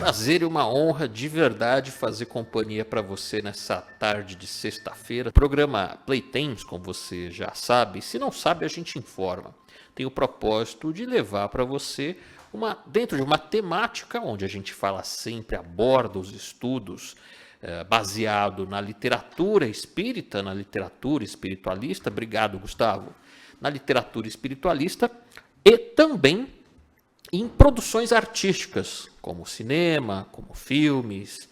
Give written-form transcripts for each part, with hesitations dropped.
prazer e uma honra de verdade fazer companhia para você nessa tarde de sexta-feira. O programa Playtens, como você já sabe, se não sabe a gente informa, tem o propósito de levar para você dentro de uma temática onde a gente fala sempre, aborda os estudos baseado na literatura espírita, na literatura espiritualista. Obrigado, Gustavo. Na literatura espiritualista e também em produções artísticas, como cinema, como filmes,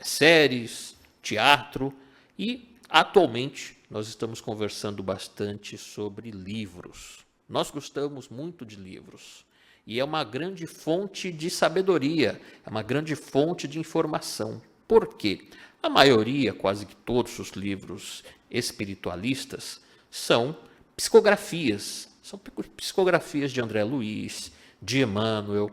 séries, teatro. E atualmente nós estamos conversando bastante sobre livros. Nós gostamos muito de livros e é uma grande fonte de sabedoria, é uma grande fonte de informação. Por quê? A maioria, quase que todos os livros espiritualistas são psicografias. São psicografias de André Luiz, de Emmanuel,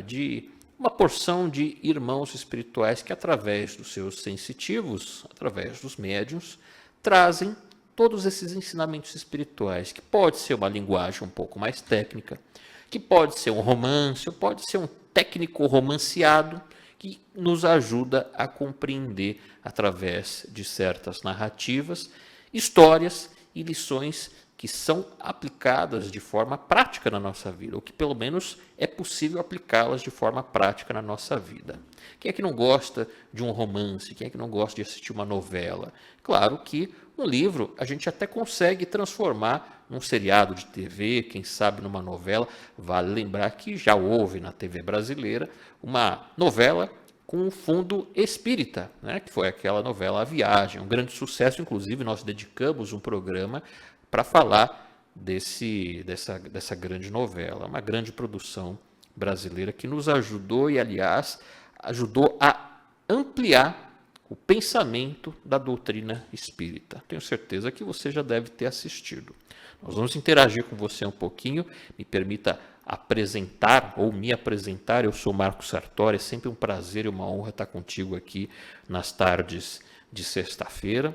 de uma porção de irmãos espirituais que, através dos seus sensitivos, através dos médiuns, trazem todos esses ensinamentos espirituais, que pode ser uma linguagem um pouco mais técnica, que pode ser um romance, ou pode ser um técnico romanceado, que nos ajuda a compreender, através de certas narrativas, histórias e lições que são aplicadas de forma prática na nossa vida, ou que pelo menos é possível aplicá-las de forma prática na nossa vida. Quem é que não gosta de um romance? Quem é que não gosta de assistir uma novela? Claro que um livro a gente até consegue transformar num seriado de TV, quem sabe numa novela. Vale lembrar que já houve na TV brasileira uma novela com um fundo espírita, né? Que foi aquela novela A Viagem, um grande sucesso. Inclusive nós dedicamos um programa para falar dessa grande novela, uma grande produção brasileira que nos ajudou e, aliás, ajudou a ampliar o pensamento da doutrina espírita. Tenho certeza que você já deve ter assistido. Nós vamos interagir com você um pouquinho. Me permita apresentar ou me apresentar. Eu sou Marcos Sartori. É sempre um prazer e uma honra estar contigo aqui nas tardes de sexta-feira.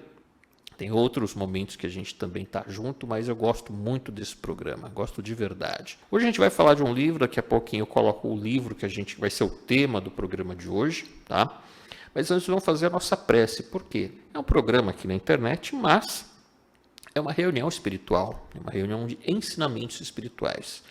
Tem outros momentos que a gente também está junto, mas eu gosto muito desse programa, gosto de verdade. Hoje a gente vai falar de um livro, daqui a pouquinho eu coloco o livro que vai ser o tema do programa de hoje, tá? Mas antes vamos fazer a nossa prece. Por quê? É um programa aqui na internet, mas é uma reunião espiritual, é uma reunião de ensinamentos espirituais.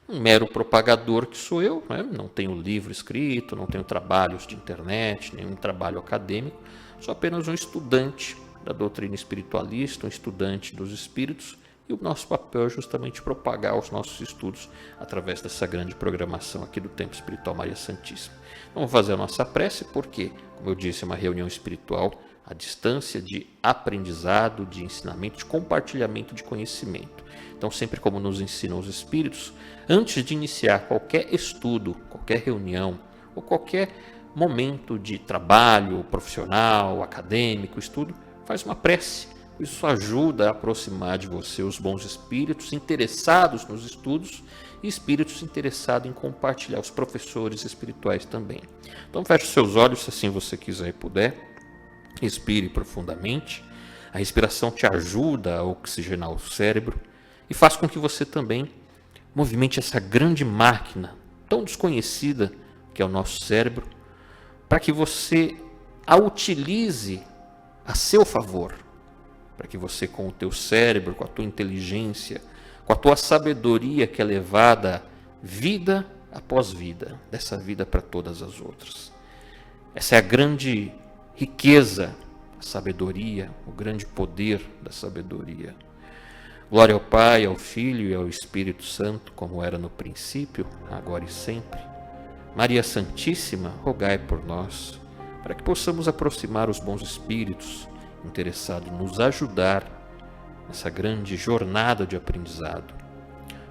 Um mero propagador que sou eu, né? Não tenho livro escrito, não tenho trabalhos de internet, nenhum trabalho acadêmico, sou apenas um estudante da doutrina espiritualista, um estudante dos espíritos, e o nosso papel é justamente propagar os nossos estudos através dessa grande programação aqui do Templo Espiritual Maria Santíssima. Vamos fazer a nossa prece porque, como eu disse, é uma reunião espiritual à distância de aprendizado, de ensinamento, de compartilhamento de conhecimento. Então, sempre como nos ensinam os espíritos, antes de iniciar qualquer estudo, qualquer reunião ou qualquer momento de trabalho profissional, acadêmico, estudo, faz uma prece. Isso ajuda a aproximar de você os bons espíritos interessados nos estudos e espíritos interessados em compartilhar, os professores espirituais também. Então feche os seus olhos se assim você quiser e puder. Respire profundamente. A respiração te ajuda a oxigenar o cérebro e faz com que você também movimente essa grande máquina tão desconhecida que é o nosso cérebro, para que você a utilize a seu favor, para que você, com o teu cérebro, com a tua inteligência, com a tua sabedoria que é levada vida após vida, dessa vida para todas as outras. Essa é a grande riqueza, a sabedoria, o grande poder da sabedoria. Glória ao Pai, ao Filho e ao Espírito Santo, como era no princípio, agora e sempre. Maria Santíssima, rogai por nós, para que possamos aproximar os bons espíritos interessados em nos ajudar nessa grande jornada de aprendizado.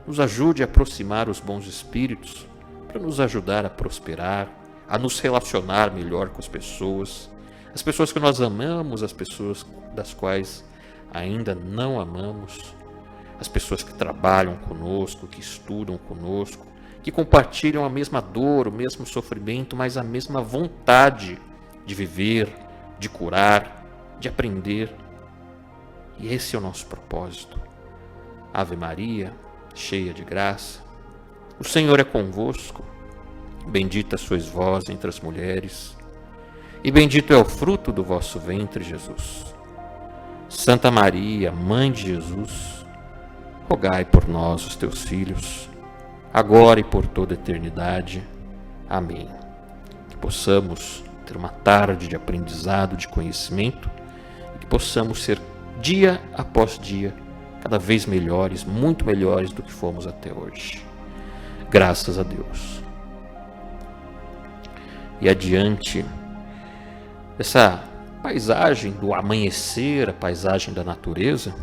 Nos ajude a aproximar os bons espíritos para nos ajudar a prosperar, a nos relacionar melhor com as pessoas que nós amamos, as pessoas das quais ainda não amamos, as pessoas que trabalham conosco, que estudam conosco, que compartilham a mesma dor, o mesmo sofrimento, mas a mesma vontade de viver, de curar, de aprender. E esse é o nosso propósito. Ave Maria, cheia de graça, o Senhor é convosco. Bendita sois vós entre as mulheres, e bendito é o fruto do vosso ventre, Jesus. Santa Maria, Mãe de Jesus, rogai por nós, os teus filhos, agora e por toda a eternidade. Amém. Que possamos ter uma tarde de aprendizado, de conhecimento, e que possamos ser, dia após dia, cada vez melhores, muito melhores do que fomos até hoje. Graças a Deus. E adiante dessa paisagem do amanhecer, a paisagem da natureza,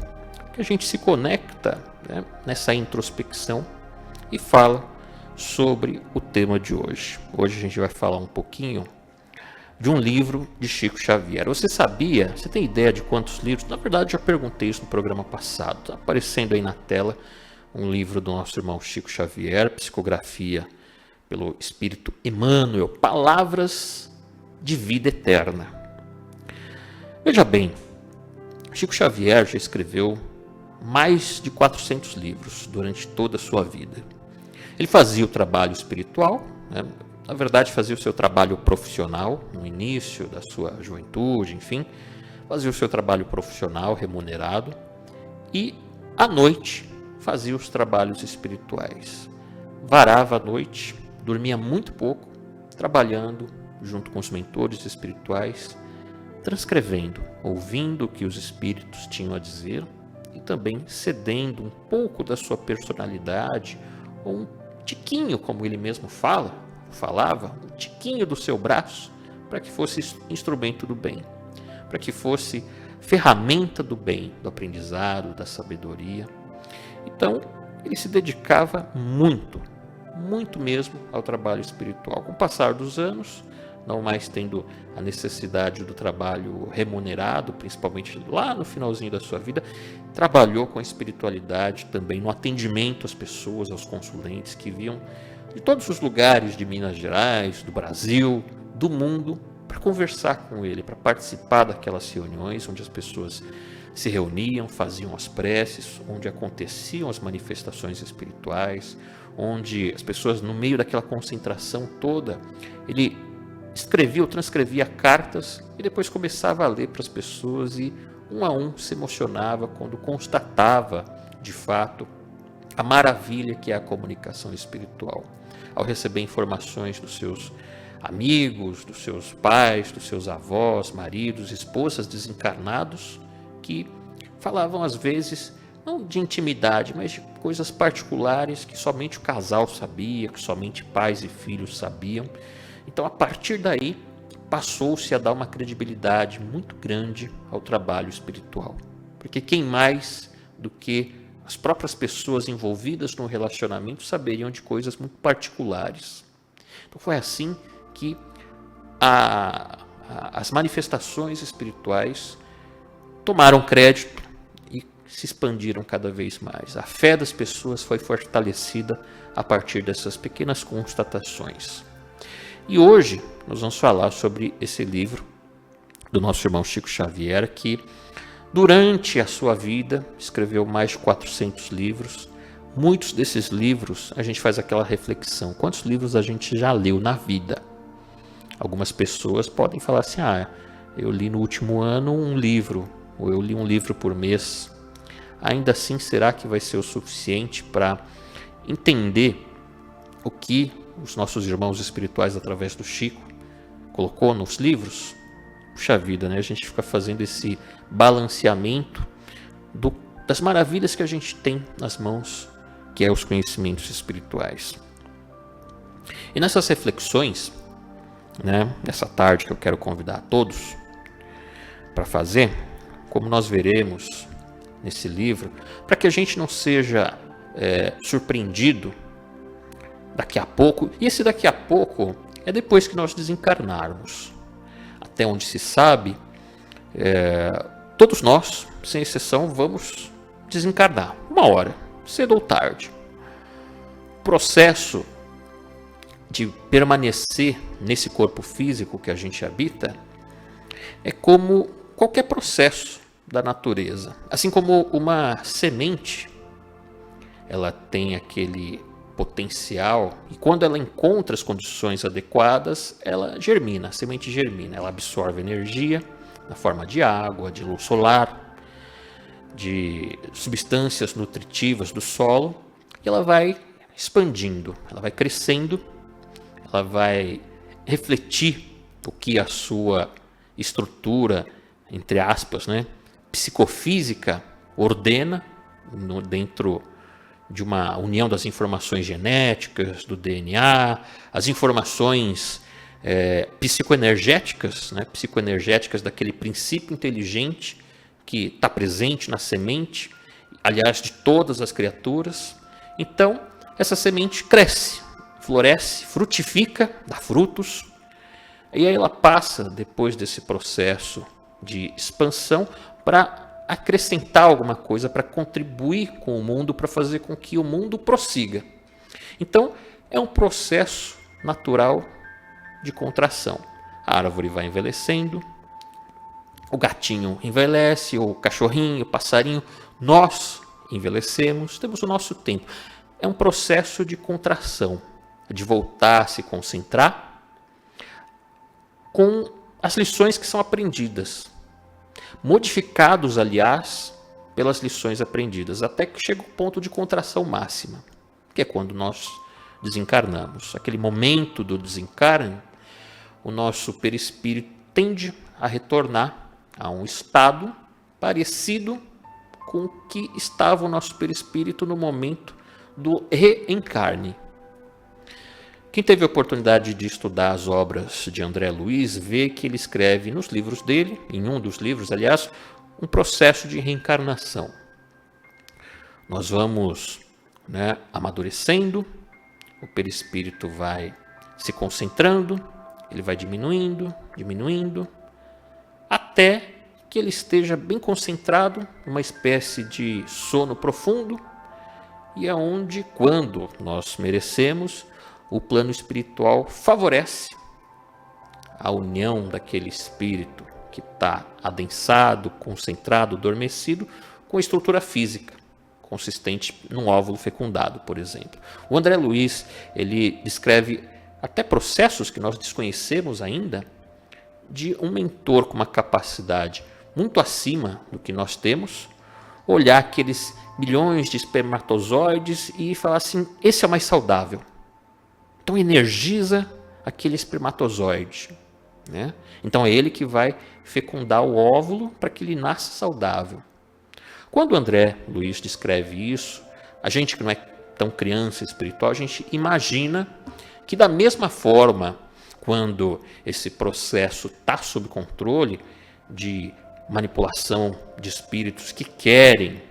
que a gente se conecta, né, nessa introspecção e fala sobre o tema de hoje. Hoje a gente vai falar um pouquinho de um livro de Chico Xavier. Você sabia? Você tem ideia de quantos livros? Na verdade, já perguntei isso no programa passado. Está aparecendo aí na tela um livro do nosso irmão Chico Xavier, psicografia pelo Espírito Emmanuel, Palavras de Vida Eterna. Veja bem, Chico Xavier já escreveu mais de 400 livros durante toda a sua vida. Ele fazia o trabalho espiritual, né? Na verdade fazia o seu trabalho profissional no início da sua juventude, enfim, fazia o seu trabalho profissional remunerado e à noite fazia os trabalhos espirituais. Varava a noite, dormia muito pouco, trabalhando junto com os mentores espirituais, transcrevendo, ouvindo o que os espíritos tinham a dizer e também cedendo um pouco da sua personalidade, ou um tiquinho, como ele mesmo falava, um tiquinho do seu braço, para que fosse instrumento do bem, para que fosse ferramenta do bem, do aprendizado, da sabedoria. Então, ele se dedicava muito, muito mesmo ao trabalho espiritual. Com o passar dos anos, não mais tendo a necessidade do trabalho remunerado, principalmente lá no finalzinho da sua vida, trabalhou com a espiritualidade também no atendimento às pessoas, aos consulentes que vinham de todos os lugares de Minas Gerais, do Brasil, do mundo, para conversar com ele, para participar daquelas reuniões onde as pessoas se reuniam, faziam as preces, onde aconteciam as manifestações espirituais, onde as pessoas, no meio daquela concentração toda, ele escrevia ou transcrevia cartas e depois começava a ler para as pessoas e um a um se emocionava quando constatava, de fato, a maravilha que é a comunicação espiritual. Ao receber informações dos seus amigos, dos seus pais, dos seus avós, maridos, esposas desencarnados, que falavam às vezes, não de intimidade, mas de coisas particulares que somente o casal sabia, que somente pais e filhos sabiam. Então, a partir daí, passou-se a dar uma credibilidade muito grande ao trabalho espiritual. Porque quem mais do que as próprias pessoas envolvidas no relacionamento saberiam de coisas muito particulares. Então, foi assim que as manifestações espirituais tomaram crédito e se expandiram cada vez mais. A fé das pessoas foi fortalecida a partir dessas pequenas constatações. E hoje nós vamos falar sobre esse livro do nosso irmão Chico Xavier, que durante a sua vida escreveu mais de 400 livros. Muitos desses livros a gente faz aquela reflexão: quantos livros a gente já leu na vida? Algumas pessoas podem falar assim: eu li no último ano um livro, ou eu li um livro por mês. Ainda assim, será que vai ser o suficiente para entender o que os nossos irmãos espirituais, através do Chico, colocou nos livros? Puxa vida, né? A gente fica fazendo esse balanceamento das maravilhas que a gente tem nas mãos, que é os conhecimentos espirituais. E nessas reflexões, né, nessa tarde que eu quero convidar a todos para fazer, como nós veremos nesse livro, para que a gente não seja surpreendido daqui a pouco, e esse daqui a pouco é depois que nós desencarnarmos. Até onde se sabe, todos nós, sem exceção, vamos desencarnar, uma hora, cedo ou tarde. O processo de permanecer nesse corpo físico que a gente habita é como qualquer processo da natureza. Assim como uma semente, ela tem aquele potencial, e quando ela encontra as condições adequadas, ela germina, a semente germina, ela absorve energia na forma de água, de luz solar, de substâncias nutritivas do solo, e ela vai expandindo, ela vai crescendo, ela vai refletir o que a sua estrutura, entre aspas, né, psicofísica ordena dentro de uma união das informações genéticas, do DNA, as informações psicoenergéticas, né, psicoenergéticas daquele princípio inteligente que está presente na semente, aliás, de todas as criaturas. Então, essa semente cresce, floresce, frutifica, dá frutos, e aí ela passa, depois desse processo de expansão, para acrescentar alguma coisa, para contribuir com o mundo, para fazer com que o mundo prossiga. Então, é um processo natural de contração. A árvore vai envelhecendo, o gatinho envelhece, o cachorrinho, o passarinho, nós envelhecemos, temos o nosso tempo. É um processo de contração, de voltar a se concentrar com as lições que são aprendidas, modificados, aliás, pelas lições aprendidas, até que chega o ponto de contração máxima, que é quando nós desencarnamos. Aquele momento do desencarne, o nosso perispírito tende a retornar a um estado parecido com o que estava o nosso perispírito no momento do reencarne. Quem teve a oportunidade de estudar as obras de André Luiz vê que ele escreve nos livros dele, em um dos livros, aliás, um processo de reencarnação. Nós vamos, amadurecendo, o perispírito vai se concentrando, ele vai diminuindo, até que ele esteja bem concentrado, numa espécie de sono profundo, e é onde, quando nós merecemos, o plano espiritual favorece a união daquele espírito que está adensado, concentrado, adormecido, com a estrutura física, consistente num óvulo fecundado, por exemplo. O André Luiz, ele descreve até processos que nós desconhecemos ainda, de um mentor com uma capacidade muito acima do que nós temos, olhar aqueles milhões de espermatozoides e falar assim, esse é o mais saudável. Então energiza aquele espermatozoide, né? Então é ele que vai fecundar o óvulo para que ele nasça saudável. Quando André Luiz descreve isso, a gente que não é tão criança espiritual, a gente imagina que da mesma forma, quando esse processo está sob controle de manipulação de espíritos que querem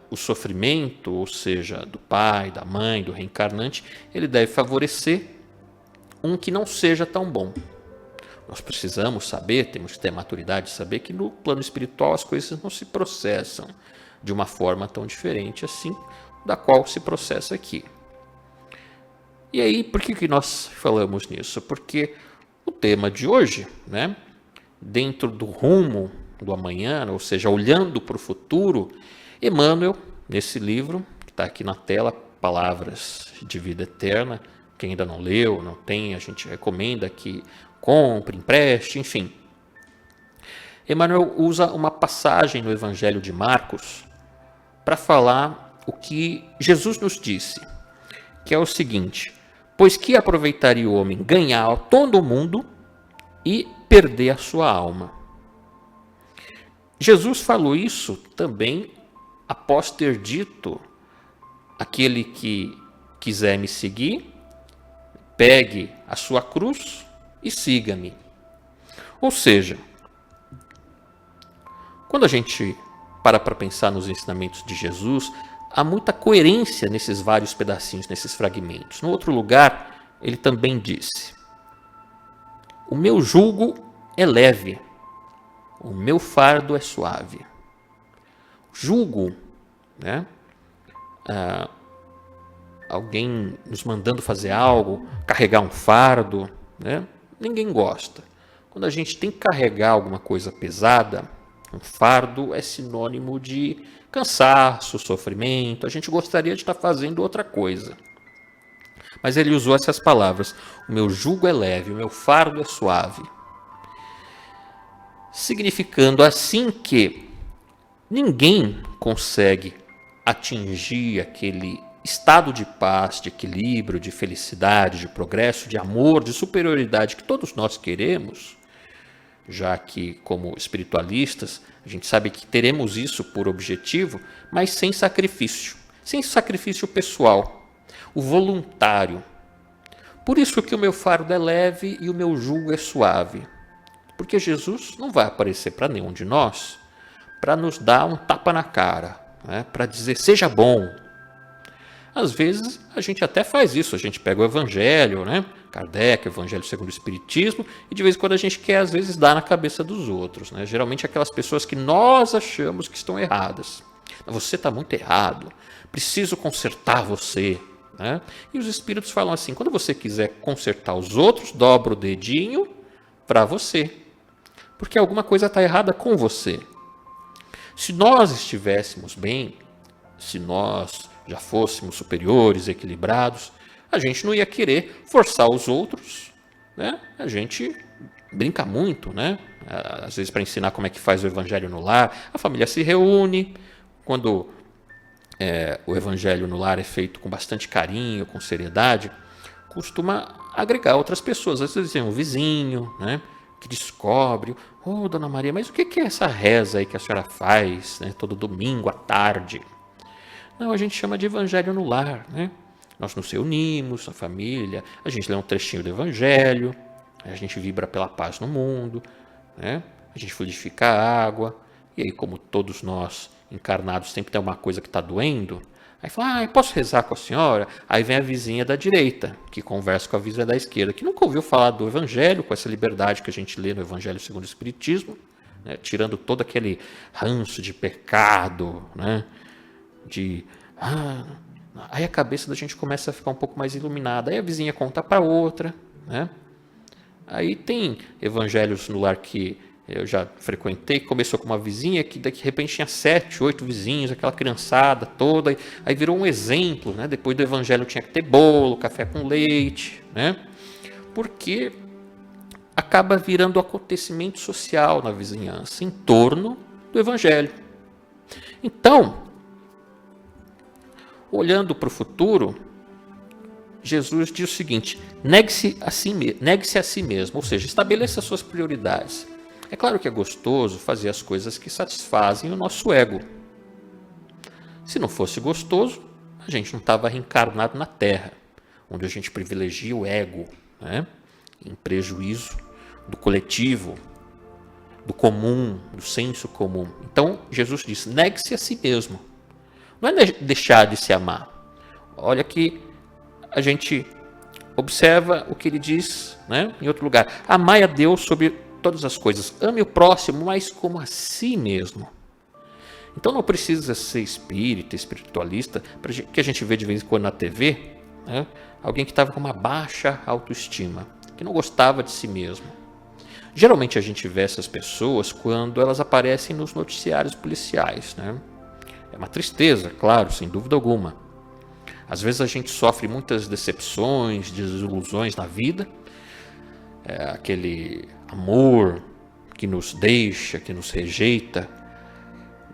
o sofrimento, ou seja, do pai, da mãe, do reencarnante, ele deve favorecer um que não seja tão bom. Nós precisamos saber, temos que ter maturidade de saber que no plano espiritual as coisas não se processam de uma forma tão diferente assim da qual se processa aqui. E aí, por que nós falamos nisso? Porque o tema de hoje, dentro do rumo do amanhã, ou seja, olhando para o futuro, Emmanuel, nesse livro, que está aqui na tela, Palavras de Vida Eterna, quem ainda não leu, não tem, a gente recomenda que compre, empreste, enfim. Emmanuel usa uma passagem no Evangelho de Marcos para falar o que Jesus nos disse, que é o seguinte: pois que aproveitaria o homem ganhar todo o mundo e perder a sua alma? Jesus falou isso também após ter dito: aquele que quiser me seguir, pegue a sua cruz e siga-me. Ou seja, quando a gente para pensar nos ensinamentos de Jesus, há muita coerência nesses vários pedacinhos, nesses fragmentos. No outro lugar, ele também disse: o meu jugo é leve, o meu fardo é suave. Jugo, alguém nos mandando fazer algo, carregar um fardo, ninguém gosta. Quando a gente tem que carregar alguma coisa pesada, Um fardo é sinônimo de cansaço, sofrimento. A gente gostaria de estar fazendo outra coisa. Mas ele usou essas palavras: o meu jugo é leve, o meu fardo é suave. Significando assim que ninguém consegue atingir aquele estado de paz, de equilíbrio, de felicidade, de progresso, de amor, de superioridade que todos nós queremos, já que, como espiritualistas, a gente sabe que teremos isso por objetivo, mas sem sacrifício pessoal, o voluntário. Por isso que o meu fardo é leve e o meu jugo é suave, porque Jesus não vai aparecer para nenhum de nós para nos dar um tapa na cara, né? Para dizer seja bom. Às vezes a gente até faz isso, a gente pega o Evangelho, né? Kardec, Evangelho segundo o Espiritismo, e de vez em quando a gente quer às vezes dar na cabeça dos outros, né? Geralmente aquelas pessoas que nós achamos que estão erradas. Você está muito errado, preciso consertar você, né? E os Espíritos falam assim, quando você quiser consertar os outros, dobra o dedinho para você, porque alguma coisa está errada com você. Se nós estivéssemos bem, se nós já fôssemos superiores, equilibrados, a gente não ia querer forçar os outros, né? A gente brinca muito, né? Às vezes para ensinar como é que faz o evangelho no lar, a família se reúne, quando o evangelho no lar é feito com bastante carinho, com seriedade, costuma agregar outras pessoas. Às vezes tem um vizinho, né, que descobre, dona Maria, mas o que é essa reza aí que a senhora faz, né, todo domingo à tarde? Não, a gente chama de evangelho no lar, né? Nós nos reunimos, a família, a gente lê um trechinho do evangelho, a gente vibra pela paz no mundo, né? A gente fluidifica a água, e aí como todos nós encarnados sempre tem uma coisa que está doendo, aí fala, posso rezar com a senhora? Aí vem a vizinha da direita, que conversa com a vizinha da esquerda, que nunca ouviu falar do evangelho, com essa liberdade que a gente lê no Evangelho segundo o Espiritismo, né? Tirando todo aquele ranço de pecado, né? Aí a cabeça da gente começa a ficar um pouco mais iluminada, aí a vizinha conta para outra, né? Aí tem evangelhos no lar que eu já frequentei, que começou com uma vizinha que de repente tinha 7, 8 vizinhos, aquela criançada toda, aí virou um exemplo, né? Depois do evangelho tinha que ter bolo, café com leite, né? Porque acaba virando acontecimento social na vizinhança, em torno do evangelho. Então, olhando para o futuro, Jesus diz o seguinte, negue-se a si mesmo, ou seja, estabeleça as suas prioridades. É claro que é gostoso fazer as coisas que satisfazem o nosso ego. Se não fosse gostoso, a gente não estava reencarnado na Terra, onde a gente privilegia o ego, né? Em prejuízo do coletivo, do comum, do senso comum. Então, Jesus diz, negue-se a si mesmo. Não é deixar de se amar. Olha que a gente observa o que ele diz, né, em outro lugar. Amai a Deus sobre todas as coisas. Ame o próximo, mas como a si mesmo. Então não precisa ser espírita, espiritualista, que a gente vê de vez em quando na TV, né, alguém que estava com uma baixa autoestima, que não gostava de si mesmo. Geralmente a gente vê essas pessoas quando elas aparecem nos noticiários policiais, né? É uma tristeza, claro, sem dúvida alguma. Às vezes a gente sofre muitas decepções, desilusões na vida. Aquele amor que nos deixa, que nos rejeita.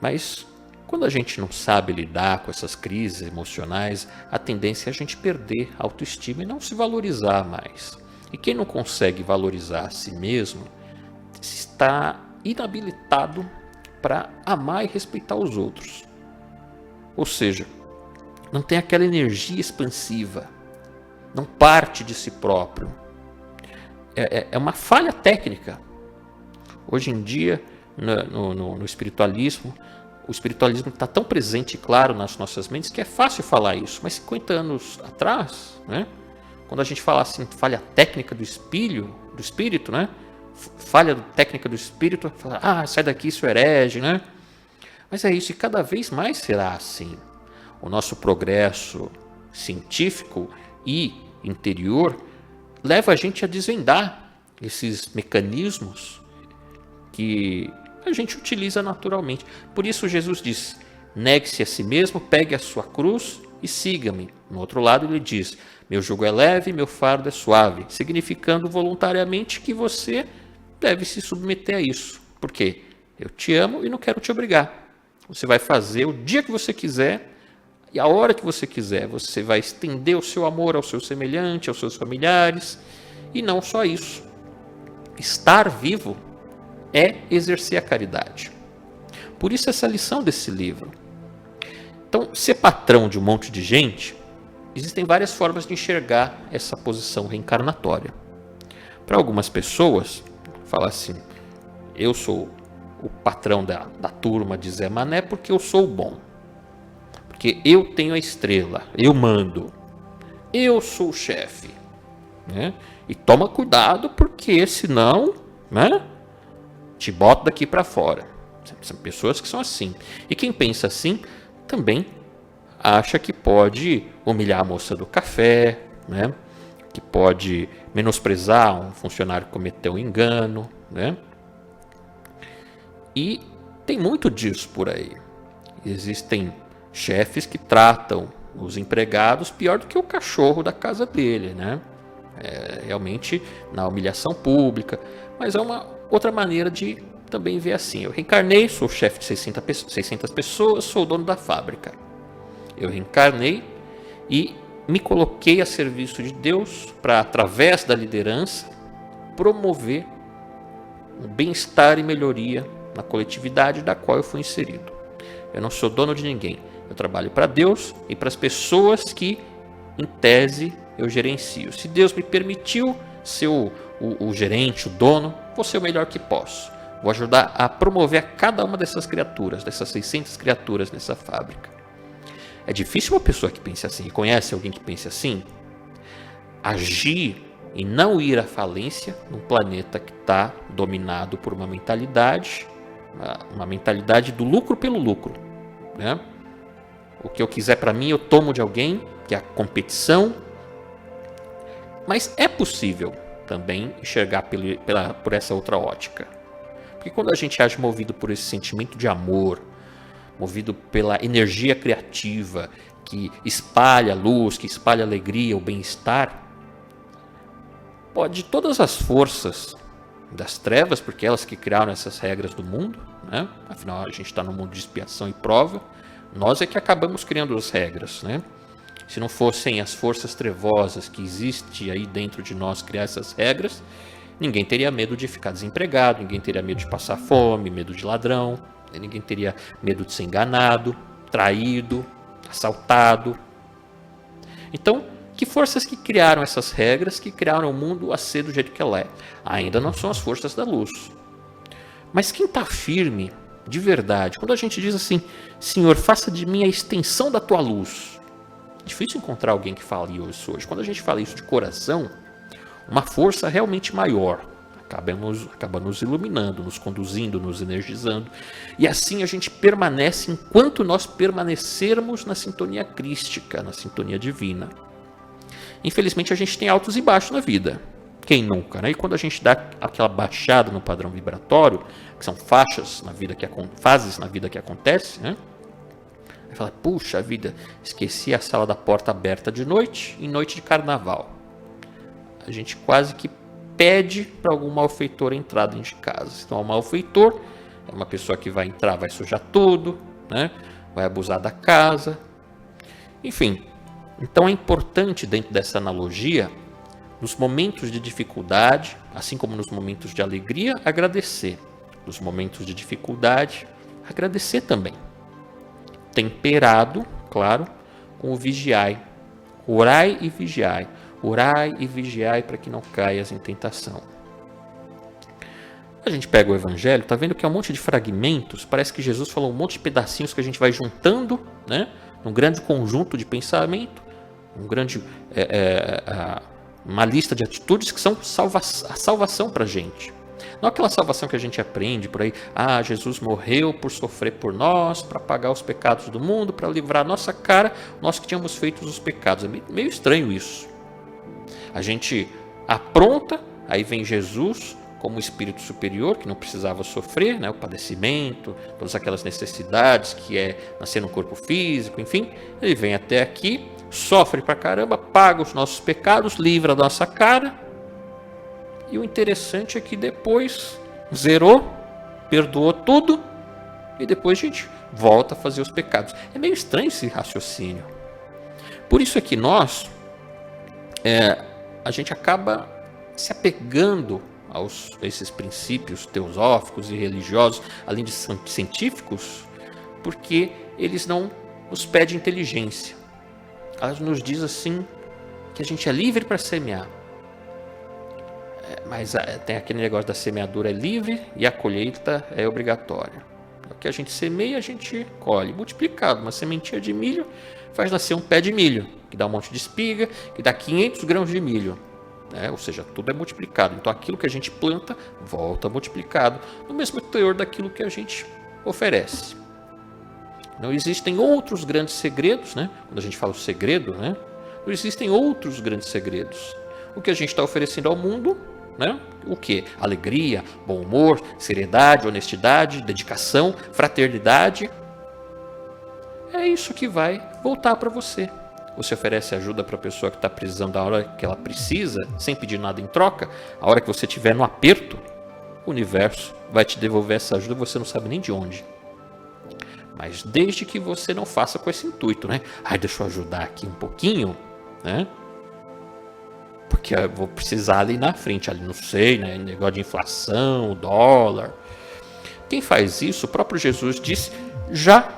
Mas quando a gente não sabe lidar com essas crises emocionais, a tendência é a gente perder a autoestima e não se valorizar mais. E quem não consegue valorizar a si mesmo está inabilitado para amar e respeitar os outros. Ou seja, não tem aquela energia expansiva, não parte de si próprio. É uma falha técnica. Hoje em dia, no espiritualismo, o espiritualismo está tão presente e claro nas nossas mentes que é fácil falar isso. Mas 50 anos atrás, né, quando a gente fala assim, falha técnica do espírito, né, falha técnica do espírito, fala, sai daqui, isso é herege, né? Mas é isso, e cada vez mais será assim. O nosso progresso científico e interior leva a gente a desvendar esses mecanismos que a gente utiliza naturalmente. Por isso Jesus diz, negue-se a si mesmo, pegue a sua cruz e siga-me. No outro lado ele diz, meu jugo é leve, meu fardo é suave, significando voluntariamente que você deve se submeter a isso. Por quê? Eu te amo e não quero te obrigar. Você vai fazer o dia que você quiser e a hora que você quiser. Você vai estender o seu amor ao seu semelhante, aos seus familiares. E não só isso. Estar vivo é exercer a caridade. Por isso essa lição desse livro. Então, ser patrão de um monte de gente, existem várias formas de enxergar essa posição reencarnatória. Para algumas pessoas, falar assim, eu sou o patrão da turma de Zé Mané porque eu sou bom. Porque eu tenho a estrela, eu mando, eu sou o chefe. Né? E toma cuidado porque senão, né, te boto daqui para fora. São pessoas que são assim. E quem pensa assim também acha que pode humilhar a moça do café, né? Que pode menosprezar um funcionário que cometeu um engano, né? E tem muito disso por aí. Existem chefes que tratam os empregados pior do que o cachorro da casa dele, né? Realmente na humilhação pública, mas é uma outra maneira de também ver assim. Eu reencarnei, sou chefe de 600 pessoas, sou o dono da fábrica. Eu reencarnei e me coloquei a serviço de Deus para, através da liderança, promover o bem-estar e melhoria na coletividade da qual eu fui inserido. Eu não sou dono de ninguém. Eu trabalho para Deus e para as pessoas que, em tese, eu gerencio. Se Deus me permitiu ser o gerente, o dono, vou ser o melhor que posso. Vou ajudar a promover a cada uma dessas criaturas, dessas 600 criaturas nessa fábrica. É difícil uma pessoa que pense assim. Conhece alguém que pense assim? Agir e não ir à falência num planeta que está dominado por uma mentalidade do lucro pelo lucro, né? O que eu quiser para mim eu tomo de alguém, que é a competição. Mas é possível também enxergar por essa outra ótica. Porque quando a gente age movido por esse sentimento de amor, movido pela energia criativa que espalha a luz, que espalha a alegria, o bem-estar, pode todas as forças das trevas, porque elas que criaram essas regras do mundo, né? Afinal a gente está num mundo de expiação e prova, nós é que acabamos criando as regras, né? Se não fossem as forças trevosas que existem aí dentro de nós criar essas regras, ninguém teria medo de ficar desempregado, ninguém teria medo de passar fome, medo de ladrão, ninguém teria medo de ser enganado, traído, assaltado. Então, que forças que criaram essas regras, que criaram o mundo a ser do jeito que ela é? Ainda não são as forças da luz. Mas quem está firme, de verdade, quando a gente diz assim, Senhor, faça de mim a extensão da tua luz. É difícil encontrar alguém que fale isso hoje. Quando a gente fala isso de coração, uma força realmente maior acaba nos iluminando, nos conduzindo, nos energizando. E assim a gente permanece enquanto nós permanecermos na sintonia crística, na sintonia divina. Infelizmente a gente tem altos e baixos na vida. Quem nunca, né? E quando a gente dá aquela baixada no padrão vibratório, que são fases na vida que acontece, né? Aí fala, puxa vida, esqueci a sala da porta aberta de noite, em noite de carnaval. A gente quase que pede para algum malfeitor entrar dentro de casa. Então, o malfeitor é uma pessoa que vai entrar, vai sujar tudo, né? Vai abusar da casa. Enfim, então é importante dentro dessa analogia, nos momentos de dificuldade, assim como nos momentos de alegria, agradecer. Nos momentos de dificuldade, agradecer também. Temperado, claro, com o vigiai. Orai e vigiai. Orai e vigiai para que não caias em tentação. A gente pega o Evangelho, está vendo que é um monte de fragmentos, parece que Jesus falou um monte de pedacinhos que a gente vai juntando, né, num grande conjunto de pensamento, uma lista de atitudes que são a salvação para a gente. Não aquela salvação que a gente aprende por aí, Jesus morreu por sofrer por nós, para pagar os pecados do mundo, para livrar a nossa cara, nós que tínhamos feito os pecados. É meio estranho isso. A gente apronta, aí vem Jesus, como um espírito superior que não precisava sofrer, né, o padecimento, todas aquelas necessidades que é nascer no corpo físico, enfim, ele vem até aqui, sofre pra caramba, paga os nossos pecados, livra a nossa cara, e o interessante é que depois zerou, perdoou tudo, e depois a gente volta a fazer os pecados. É meio estranho esse raciocínio. Por isso é que nós, a gente acaba se apegando a esses princípios teosóficos e religiosos, além de científicos, porque eles não nos pedem inteligência. Elas nos diz assim que a gente é livre para semear. Mas tem aquele negócio da semeadura é livre e a colheita é obrigatória. O que a gente semeia, a gente colhe. Multiplicado, uma sementinha de milho faz nascer um pé de milho, que dá um monte de espiga, que dá 500 grãos de milho. Ou seja, tudo é multiplicado. Então aquilo que a gente planta, volta multiplicado, no mesmo teor daquilo que a gente oferece. Não existem outros grandes segredos, né? Quando a gente fala o segredo, né? Não existem outros grandes segredos. O que a gente está oferecendo ao mundo, né? O que? Alegria, bom humor, seriedade, honestidade, dedicação, fraternidade. É isso que vai voltar para você. Você oferece ajuda para a pessoa que está precisando da hora que ela precisa, sem pedir nada em troca. A hora que você estiver no aperto, o universo vai te devolver essa ajuda, você não sabe nem de onde. Mas desde que você não faça com esse intuito, né? Deixa eu ajudar aqui um pouquinho, né? Porque eu vou precisar ali na frente, ali não sei, né? Negócio de inflação, dólar. Quem faz isso, o próprio Jesus disse, já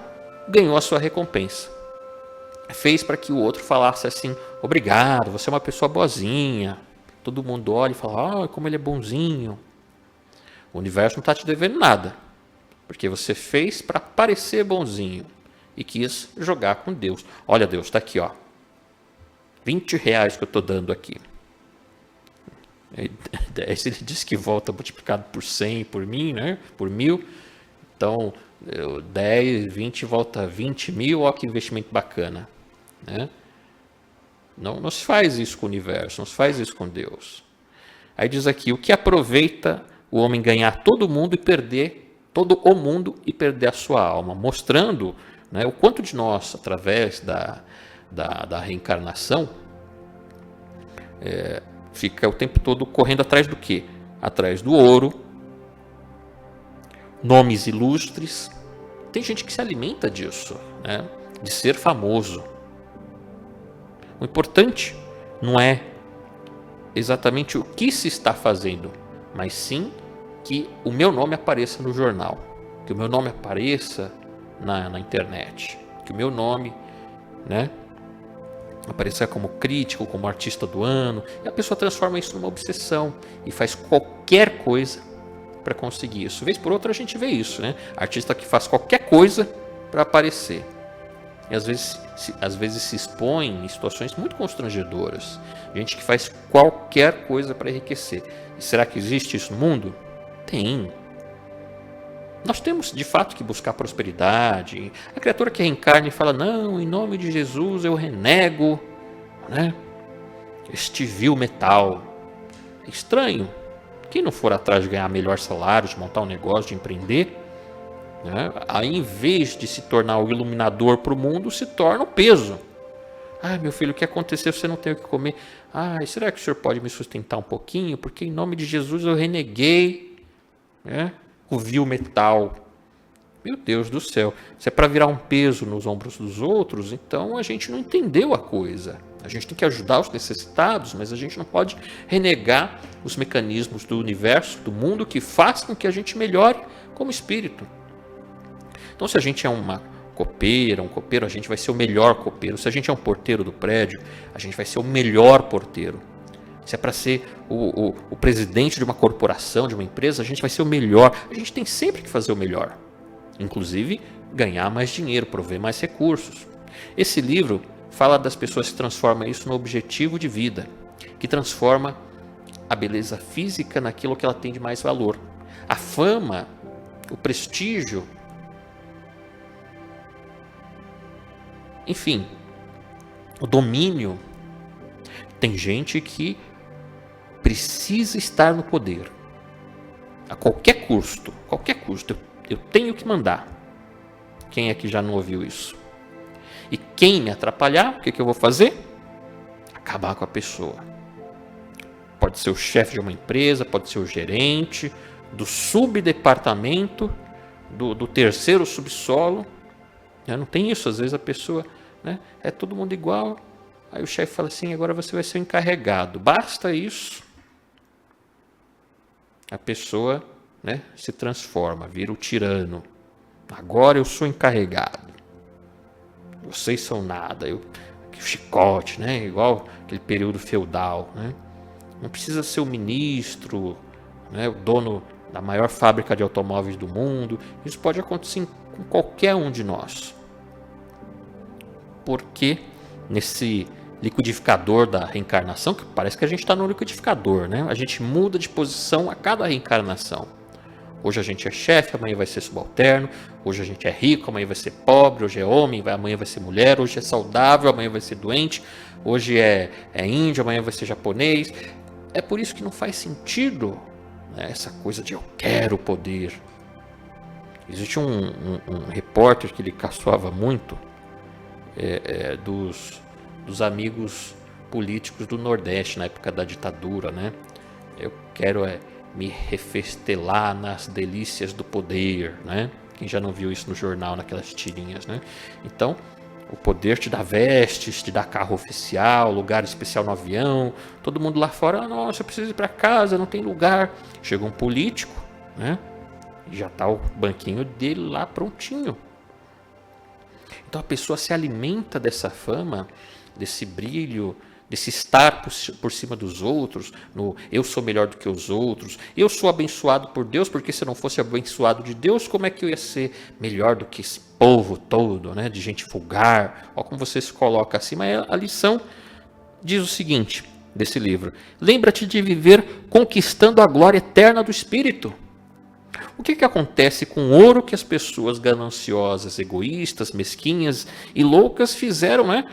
ganhou a sua recompensa. Fez para que o outro falasse assim, obrigado, você é uma pessoa boazinha. Todo mundo olha e fala, como ele é bonzinho. O universo não está te devendo nada, porque você fez para parecer bonzinho e quis jogar com Deus. Olha, Deus, está aqui, ó, R$20 que eu estou dando aqui. Ele diz que volta multiplicado por 100, por mim, né? Por 1000. Então, 10, 20 volta 20 mil, olha que investimento bacana. Né? Não se faz isso com o universo, não se faz isso com Deus. Aí diz aqui, o que aproveita o homem ganhar todo mundo e perder todo o mundo e perder a sua alma, mostrando, né, o quanto de nós, através da reencarnação, fica o tempo todo correndo atrás do quê? Atrás do ouro, nomes ilustres. Tem gente que se alimenta disso, né? De ser famoso. O importante não é exatamente o que se está fazendo, mas sim que o meu nome apareça no jornal, que o meu nome apareça na internet, que o meu nome, né, apareça como crítico, como artista do ano, e a pessoa transforma isso numa obsessão e faz qualquer coisa para conseguir isso. Vez por outra a gente vê isso, né? Artista que faz qualquer coisa para aparecer. E às vezes se expõe em situações muito constrangedoras. Gente que faz qualquer coisa para enriquecer. E será que existe isso no mundo? Tem. Nós temos de fato que buscar prosperidade. A criatura que reencarna e fala, não, em nome de Jesus eu renego, né, este vil metal. É estranho. Quem não for atrás de ganhar melhor salário, de montar um negócio, de empreender, né, aí em vez de se tornar o iluminador para o mundo, se torna o peso. Meu filho, o que aconteceu? Você não tem o que comer. Será que o senhor pode me sustentar um pouquinho? Porque em nome de Jesus eu reneguei, né, o vil metal. Meu Deus do céu, se é para virar um peso nos ombros dos outros, então a gente não entendeu a coisa. A gente tem que ajudar os necessitados, mas a gente não pode renegar os mecanismos do universo, do mundo, que faz com que a gente melhore como espírito. Então, se a gente é uma copeira, um copeiro, a gente vai ser o melhor copeiro. Se a gente é um porteiro do prédio, a gente vai ser o melhor porteiro. Se é para ser o presidente de uma corporação, de uma empresa, a gente vai ser o melhor. A gente tem sempre que fazer o melhor. Inclusive, ganhar mais dinheiro, prover mais recursos. Esse livro fala das pessoas que transformam isso no objetivo de vida, que transforma a beleza física naquilo que ela tem de mais valor. A fama, o prestígio, enfim, o domínio. Tem gente que precisa estar no poder. A qualquer custo, eu tenho que mandar. Quem é que já não ouviu isso? E quem me atrapalhar, o que eu vou fazer? Acabar com a pessoa. Pode ser o chefe de uma empresa, pode ser o gerente, do subdepartamento, do terceiro subsolo. Não tem isso, às vezes a pessoa, né, é todo mundo igual. Aí o chefe fala assim, agora você vai ser o encarregado. Basta isso, a pessoa, né, se transforma, vira o tirano. Agora eu sou encarregado. Vocês são nada. Chicote, né, igual aquele período feudal, né? Não precisa ser o ministro, né, o dono da maior fábrica de automóveis do mundo. Isso pode acontecer com qualquer um de nós. Porque nesse liquidificador da reencarnação, que parece que a gente está no liquidificador, né? A gente muda de posição a cada reencarnação. Hoje a gente é chefe, amanhã vai ser subalterno. Hoje a gente é rico, amanhã vai ser pobre. Hoje é homem, amanhã vai ser mulher. Hoje é saudável, amanhã vai ser doente. Hoje é índio, amanhã vai ser japonês. É por isso que não faz sentido, né, essa coisa de eu quero poder. Existe um repórter que ele caçoava muito dos amigos políticos do Nordeste na época da ditadura, né? Eu quero me refestelar nas delícias do poder, né? Quem já não viu isso no jornal, naquelas tirinhas, né? Então, o poder te dá vestes, te dá carro oficial, lugar especial no avião. Todo mundo lá fora, nossa, eu preciso ir para casa, não tem lugar. Chega um político, né? E já está o banquinho dele lá prontinho. Então a pessoa se alimenta dessa fama, desse brilho, desse estar por cima dos outros, no eu sou melhor do que os outros, eu sou abençoado por Deus, porque se eu não fosse abençoado de Deus, como é que eu ia ser melhor do que esse povo todo, né, de gente vulgar? Olha como você se coloca assim, mas a lição diz o seguinte, desse livro: lembra-te de viver conquistando a glória eterna do Espírito. O que acontece com o ouro que as pessoas gananciosas, egoístas, mesquinhas e loucas fizeram, né?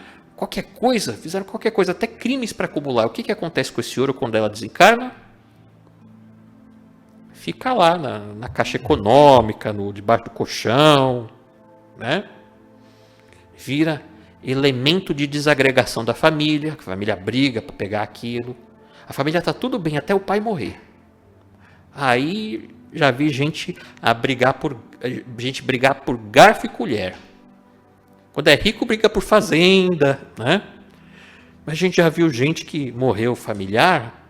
Fizeram qualquer coisa, até crimes para acumular. O que acontece com esse ouro quando ela desencarna? Fica lá na caixa econômica, debaixo do colchão, né? Vira elemento de desagregação da família, a família briga para pegar aquilo. A família está tudo bem até o pai morrer. Aí já vi gente brigar por garfo e colher. Quando é rico, briga por fazenda, né? Mas a gente já viu gente que morreu familiar,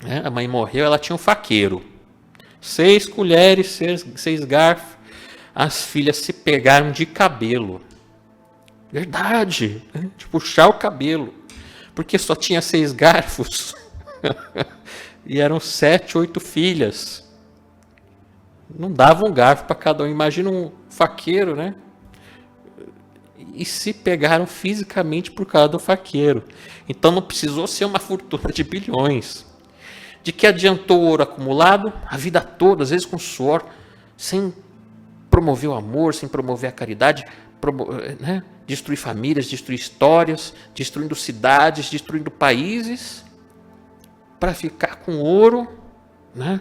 né? A mãe morreu, ela tinha um faqueiro. 6 colheres, 6 garfos. As filhas se pegaram de cabelo. Verdade, né? De puxar o cabelo. Porque só tinha 6 garfos. E eram 7, 8 filhas. Não dava um garfo para cada um. Imagina um faqueiro, né? E se pegaram fisicamente por causa do faqueiro. Então não precisou ser uma fortuna de bilhões. De que adiantou o ouro acumulado? A vida toda, às vezes com suor, sem promover o amor, sem promover a caridade, né? Destruir famílias, destruir histórias, destruindo cidades, destruindo países, para ficar com ouro, né?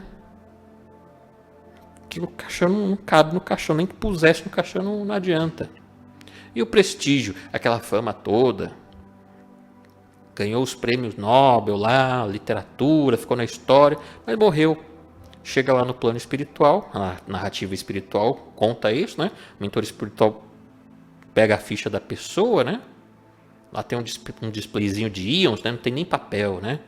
Que o caixão não cabe no caixão, nem que pusesse no caixão não adianta. E o prestígio, aquela fama toda, ganhou os prêmios Nobel lá, literatura, ficou na história, mas morreu. Chega lá no plano espiritual, a narrativa espiritual conta isso, né? O mentor espiritual pega a ficha da pessoa, né? Lá tem um displayzinho de íons, né? Não tem nem papel, né?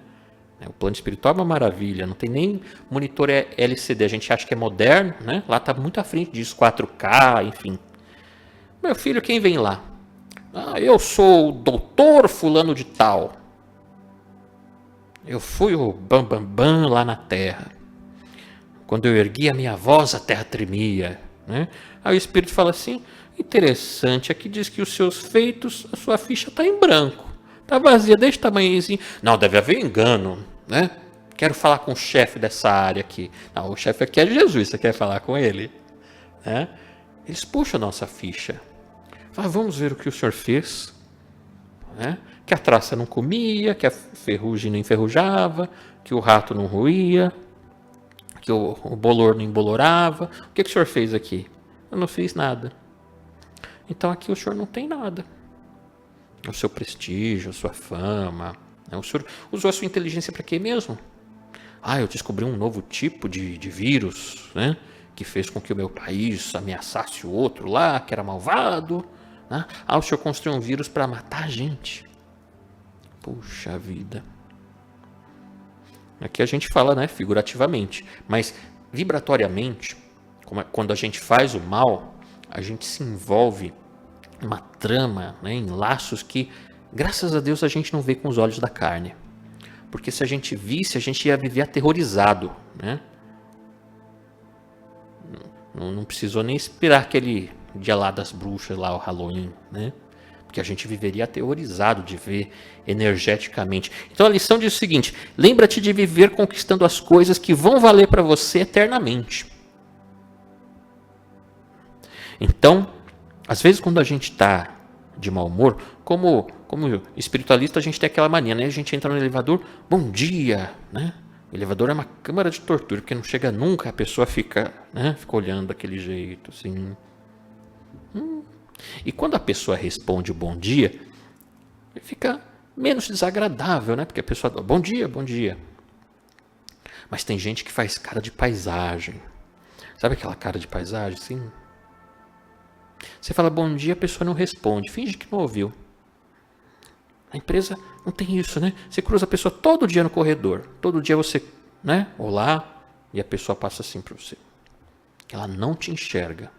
O plano espiritual é uma maravilha, não tem nem monitor LCD, a gente acha que é moderno, né? Lá está muito à frente disso, 4K, enfim. Meu filho, quem vem lá? Eu sou o doutor fulano de tal. Eu fui o bambambam lá na terra. Quando eu ergui a minha voz, a terra tremia, né? Aí o espírito fala assim, interessante, aqui diz que os seus feitos, a sua ficha está em branco. Está vazia, desse tamanhozinho. Não, deve haver engano, né? Quero falar com o chefe dessa área aqui. Não, o chefe aqui é Jesus, você quer falar com ele? Né? Eles puxam a nossa ficha. Vamos ver o que o senhor fez. Né? Que a traça não comia, que a ferrugem não enferrujava, que o rato não roía, que o bolor não embolorava. O que o senhor fez aqui? Eu não fiz nada. Então aqui o senhor não tem nada. O seu prestígio, a sua fama. O senhor usou a sua inteligência para quê mesmo? Eu descobri um novo tipo de vírus, né? Que fez com que o meu país ameaçasse o outro lá, que era malvado. Né? O senhor construiu um vírus para matar a gente. Puxa vida. Aqui a gente fala, né, figurativamente, mas vibratoriamente, quando a gente faz o mal, a gente se envolve em uma trama, né, em laços que, graças a Deus, a gente não vê com os olhos da carne. Porque se a gente visse, a gente ia viver aterrorizado, né? Não precisou nem esperar aquele dia lá das bruxas, lá o Halloween, né? Porque a gente viveria aterrorizado de ver energeticamente. Então a lição diz o seguinte: lembra-te de viver conquistando as coisas que vão valer para você eternamente. Então, às vezes quando a gente está de mau humor, como espiritualista a gente tem aquela mania, né? A gente entra no elevador, bom dia, né? O elevador é uma câmara de tortura, porque não chega nunca, a pessoa fica, né? Fica olhando daquele jeito, assim. E quando a pessoa responde o bom dia, fica menos desagradável, né? Porque a pessoa bom dia, bom dia. Mas tem gente que faz cara de paisagem. Sabe aquela cara de paisagem, assim? Você fala bom dia, a pessoa não responde, finge que não ouviu. A empresa não tem isso, né? Você cruza a pessoa todo dia no corredor. Todo dia você, né? Olá, e a pessoa passa assim para você. Ela não te enxerga.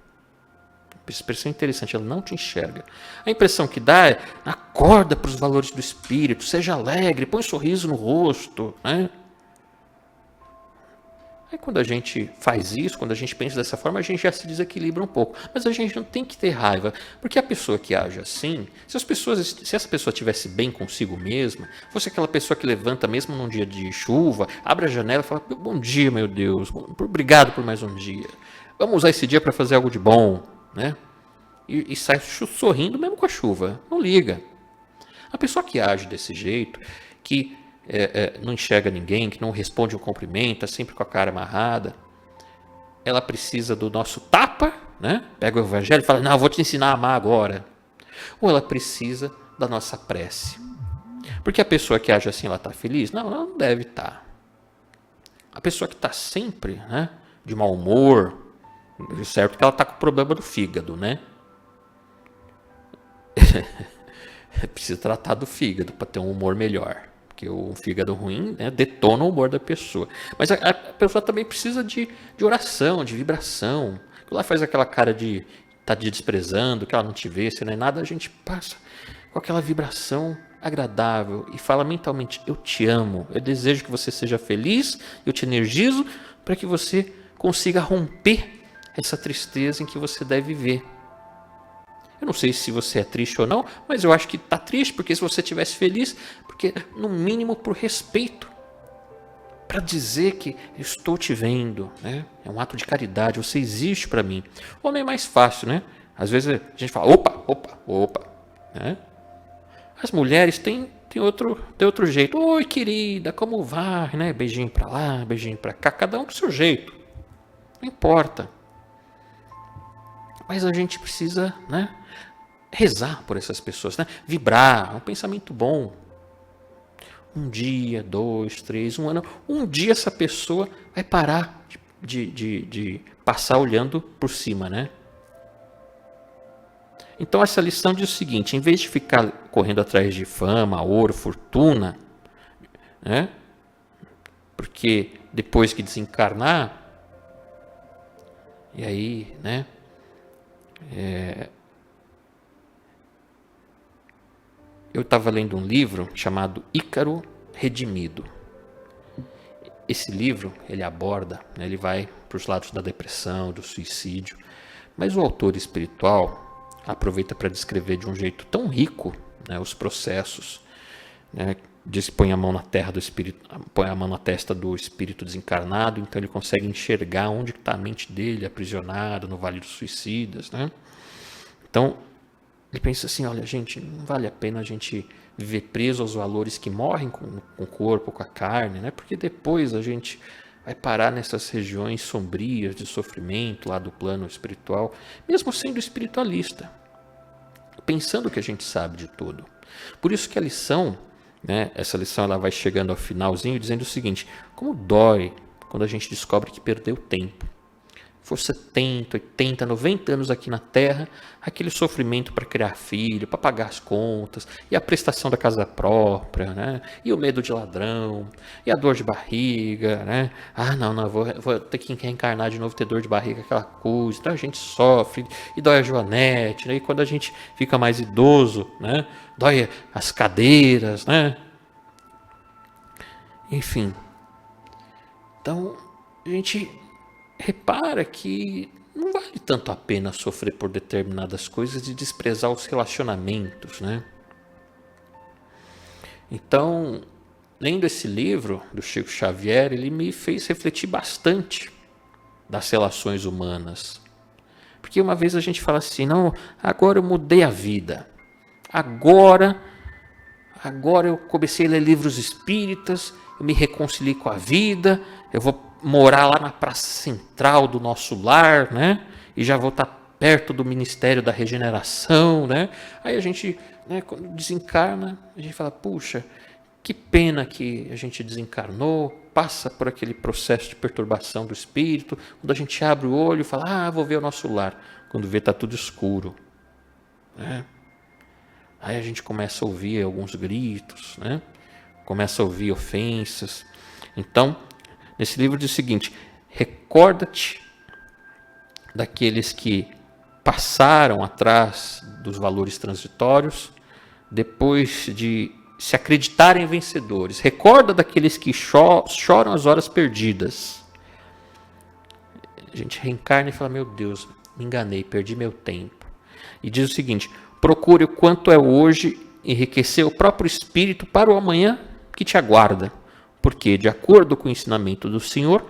Expressão interessante, ela não te enxerga. A impressão que dá é: acorda para os valores do espírito, seja alegre, põe um sorriso no rosto, né? Aí quando a gente faz isso, quando a gente pensa dessa forma, a gente já se desequilibra um pouco. Mas a gente não tem que ter raiva, porque a pessoa que age assim, se essa pessoa estivesse bem consigo mesma, fosse aquela pessoa que levanta mesmo num dia de chuva, abre a janela e fala: bom dia, meu Deus, obrigado por mais um dia. Vamos usar esse dia para fazer algo de bom, né? E sai sorrindo mesmo com a chuva. Não liga. A pessoa que age desse jeito, que não enxerga ninguém, que não responde um cumprimento, tá sempre com a cara amarrada, ela precisa do nosso tapa, né? Pega o evangelho e fala: não, vou te ensinar a amar agora. Ou ela precisa da nossa prece. Porque a pessoa que age assim, ela está feliz? Não, ela não deve estar. A pessoa que está sempre, né, de mau humor, certo que ela está com o problema do fígado, né? Precisa tratar do fígado para ter um humor melhor. Porque o fígado ruim, né, detona o humor da pessoa. Mas a pessoa também precisa de oração, de vibração. Lá faz aquela cara de tá te desprezando, que ela não te vê, se não é nada, a gente passa com aquela vibração agradável e fala mentalmente: eu te amo, eu desejo que você seja feliz, eu te energizo para que você consiga romper essa tristeza em que você deve viver. Eu não sei se você é triste ou não, mas eu acho que está triste, porque se você estivesse feliz, porque no mínimo por respeito, para dizer que eu estou te vendo, né? É um ato de caridade, você existe para mim. Ou não é mais fácil, né? Às vezes a gente fala: opa, né? As mulheres têm outro jeito. Oi, querida, como vai, né? Beijinho para lá, beijinho para cá, cada um com o seu jeito. Não importa. Mas a gente precisa, né, rezar por essas pessoas, né? Vibrar, um pensamento bom. Um dia, 2, 3, um ano. Um dia essa pessoa vai parar de passar olhando por cima, né? Então essa lição diz o seguinte: em vez de ficar correndo atrás de fama, ouro, fortuna, né? Porque depois que desencarnar, e aí, né? Eu estava lendo um livro chamado Ícaro Redimido. Esse livro, ele aborda, né, ele vai para os lados da depressão, do suicídio, mas o autor espiritual aproveita para descrever de um jeito tão rico, né, os processos, né, diz que põe a mão na terra do espírito, põe a mão na testa do espírito desencarnado, então ele consegue enxergar onde está a mente dele aprisionada no Vale dos Suicidas, né? Então ele pensa assim: olha, gente, não vale a pena a gente viver preso aos valores que morrem com o corpo, com a carne, né? Porque depois a gente vai parar nessas regiões sombrias de sofrimento lá do plano espiritual, mesmo sendo espiritualista, pensando que a gente sabe de tudo. Por isso que a lição, né, essa lição ela vai chegando ao finalzinho dizendo o seguinte: como dói quando a gente descobre que perdeu tempo. For 70, 80, 90 anos aqui na Terra, aquele sofrimento para criar filho, para pagar as contas, e a prestação da casa própria, né? E o medo de ladrão, e a dor de barriga, né? Ah, não, vou ter que reencarnar de novo, ter dor de barriga, aquela coisa. Então a gente sofre, e dói a joanete, né? E quando a gente fica mais idoso, né? Dói as cadeiras, né? Enfim. Então, a gente repara que não vale tanto a pena sofrer por determinadas coisas e desprezar os relacionamentos, né? Então, lendo esse livro do Chico Xavier, ele me fez refletir bastante das relações humanas. Porque uma vez a gente fala assim: não, agora eu mudei a vida. Agora eu comecei a ler livros espíritas, eu me reconciliei com a vida, eu vou morar lá na praça central do nosso lar, né? E já vou estar perto do Ministério da Regeneração, né? Aí a gente, né, quando desencarna, a gente fala: puxa, que pena que a gente desencarnou, passa por aquele processo de perturbação do espírito, quando a gente abre o olho e fala: vou ver o nosso lar, quando vê está tudo escuro, né? Aí a gente começa a ouvir alguns gritos, né? Começa a ouvir ofensas. Então, nesse livro diz o seguinte: recorda-te daqueles que passaram atrás dos valores transitórios, depois de se acreditarem vencedores. Recorda daqueles que choram as horas perdidas. A gente reencarna e fala: meu Deus, me enganei, perdi meu tempo. E diz o seguinte: procure o quanto é hoje enriquecer o próprio espírito para o amanhã que te aguarda, porque, de acordo com o ensinamento do Senhor,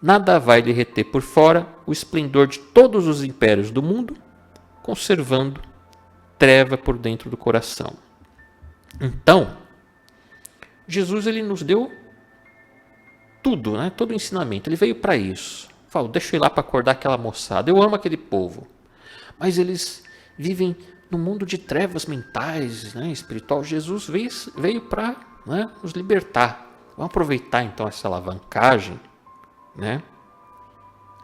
nada vai lhe reter por fora o esplendor de todos os impérios do mundo, conservando treva por dentro do coração. Então, Jesus ele nos deu tudo, né? Todo o ensinamento. Ele veio para isso. Falou: deixa eu ir lá para acordar aquela moçada. Eu amo aquele povo, mas eles vivem no mundo de trevas mentais, né? Espiritual. Jesus veio para, né, nos libertar. Vamos aproveitar então essa alavancagem, né?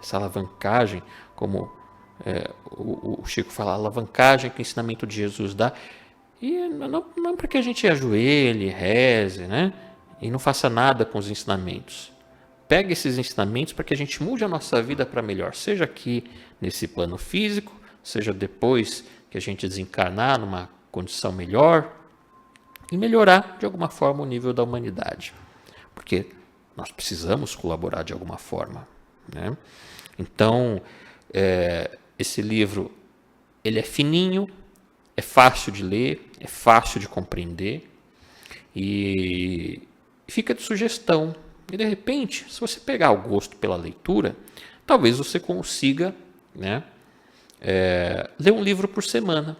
Essa alavancagem, como o Chico fala, a alavancagem que o ensinamento de Jesus dá. E não para que a gente ajoelhe, reze, né? E não faça nada com os ensinamentos. Pega esses ensinamentos para que a gente mude a nossa vida para melhor, seja aqui nesse plano físico, seja depois que a gente desencarnar numa condição melhor e melhorar de alguma forma o nível da humanidade. Porque nós precisamos colaborar de alguma forma, né? Então, esse livro, ele é fininho, é fácil de ler, é fácil de compreender e fica de sugestão. E de repente, se você pegar o gosto pela leitura, talvez você consiga, né, ler um livro por semana.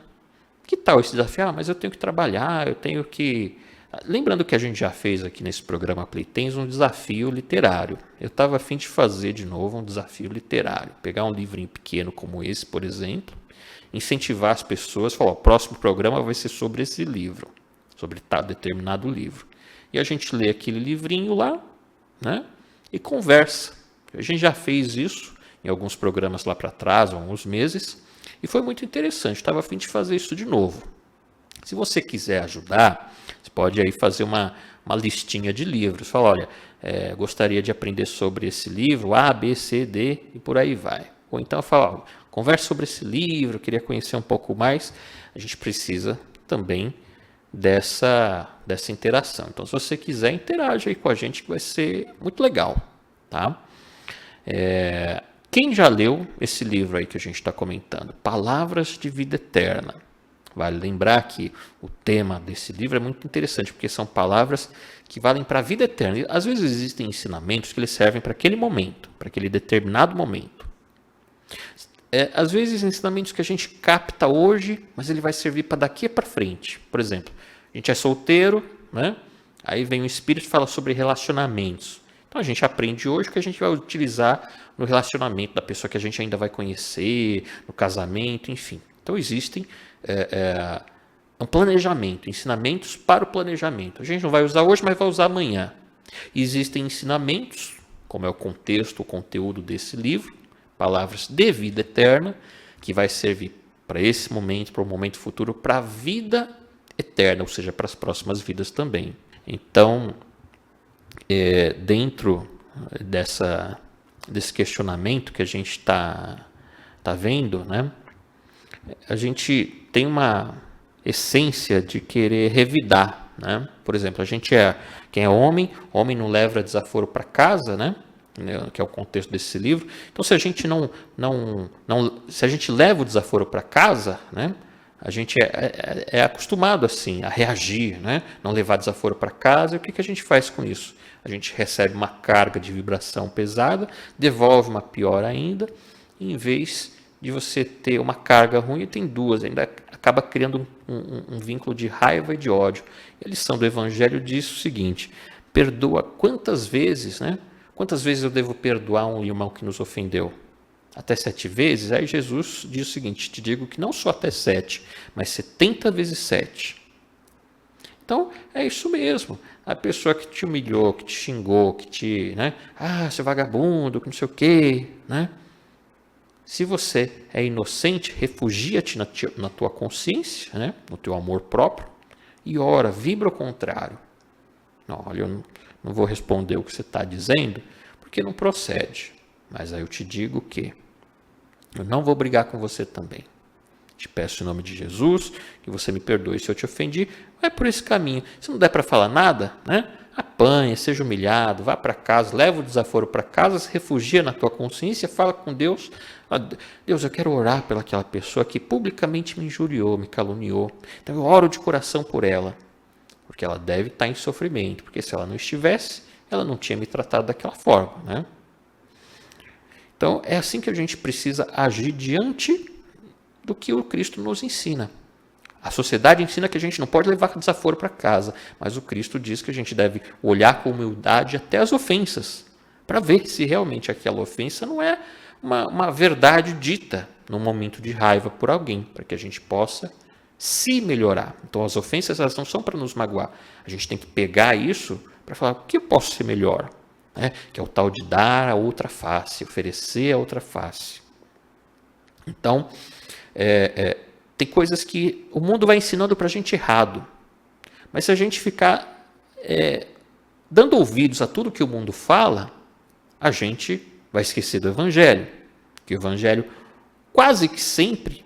Que tal esse desafio? Mas eu tenho que trabalhar, eu tenho que... Lembrando que a gente já fez aqui nesse programa Playtens um desafio literário. Eu estava a fim de fazer de novo um desafio literário. Pegar um livrinho pequeno como esse, por exemplo, incentivar as pessoas, falar: o próximo programa vai ser sobre esse livro, sobre tal determinado livro. E a gente lê aquele livrinho lá, né, e conversa. A gente já fez isso em alguns programas lá para trás, há alguns meses, e foi muito interessante. Estava a fim de fazer isso de novo. Se você quiser ajudar, você pode aí fazer uma listinha de livros. Fala: olha, gostaria de aprender sobre esse livro, A, B, C, D, e por aí vai. Ou então fala: converse sobre esse livro, queria conhecer um pouco mais. A gente precisa também dessa interação. Então, se você quiser, interage aí com a gente, que vai ser muito legal, tá? Quem já leu esse livro aí que a gente está comentando, Palavras de Vida Eterna? Vale lembrar que o tema desse livro é muito interessante, porque são palavras que valem para a vida eterna. E, às vezes existem ensinamentos que eles servem para aquele momento, para aquele determinado momento. Às vezes ensinamentos que a gente capta hoje, mas ele vai servir para daqui para frente. Por exemplo, a gente é solteiro, né? Aí vem o espírito e fala sobre relacionamentos. Então a gente aprende hoje que a gente vai utilizar no relacionamento da pessoa que a gente ainda vai conhecer, no casamento, enfim. Então existem um planejamento, ensinamentos para o planejamento. A gente não vai usar hoje, mas vai usar amanhã. Existem ensinamentos, como é o contexto, o conteúdo desse livro, palavras de vida eterna, que vai servir para esse momento, para o momento futuro, para a vida eterna, ou seja, para as próximas vidas também. Então, dentro desse questionamento que a gente está vendo, né, a gente tem uma essência de querer revidar, né? Por exemplo, quem é homem não leva desaforo para casa, né? Que é o contexto desse livro. Então, se a gente se a gente leva o desaforo para casa, né? A gente é acostumado assim a reagir, né? Não levar desaforo para casa. E o que a gente faz com isso? A gente recebe uma carga de vibração pesada, devolve uma pior ainda, e em vez de você ter uma carga ruim, tem duas, ainda acaba criando um vínculo de raiva e de ódio. A lição do Evangelho diz o seguinte: perdoa quantas vezes, né? Quantas vezes eu devo perdoar um irmão que nos ofendeu? Até 7 vezes? Aí Jesus diz o seguinte: te digo que não só até 7, mas 70 vezes 7. Então, é isso mesmo. A pessoa que te humilhou, que te xingou, que te, né? Seu vagabundo, que não sei o quê, né? Se você é inocente, refugia-te na tua consciência, né? No teu amor próprio, e ora, vibra ao contrário. Não, olha, eu não vou responder o que você está dizendo, porque não procede. Mas aí eu te digo que eu não vou brigar com você também. Te peço em nome de Jesus que você me perdoe se eu te ofendi. Vai por esse caminho. Se não der para falar nada, né? Apanha, seja humilhado, vá para casa, leva o desaforo para casa, se refugia na tua consciência, fala com Deus. Deus, eu quero orar pelaquela pessoa que publicamente me injuriou, me caluniou. Então eu oro de coração por ela, porque ela deve estar em sofrimento, porque se ela não estivesse, ela não tinha me tratado daquela forma, né? Então é assim que a gente precisa agir diante do que o Cristo nos ensina. A sociedade ensina que a gente não pode levar desaforo para casa, mas o Cristo diz que a gente deve olhar com humildade até as ofensas, para ver se realmente aquela ofensa não é uma verdade dita num momento de raiva por alguém, para que a gente possa se melhorar. Então as ofensas, elas não são para nos magoar. A gente tem que pegar isso para falar: o que eu posso ser melhor? Que é o tal de dar a outra face, oferecer a outra face. Então, tem coisas que o mundo vai ensinando para a gente errado. Mas se a gente ficar dando ouvidos a tudo que o mundo fala, a gente vai esquecer do Evangelho. Que o Evangelho quase que sempre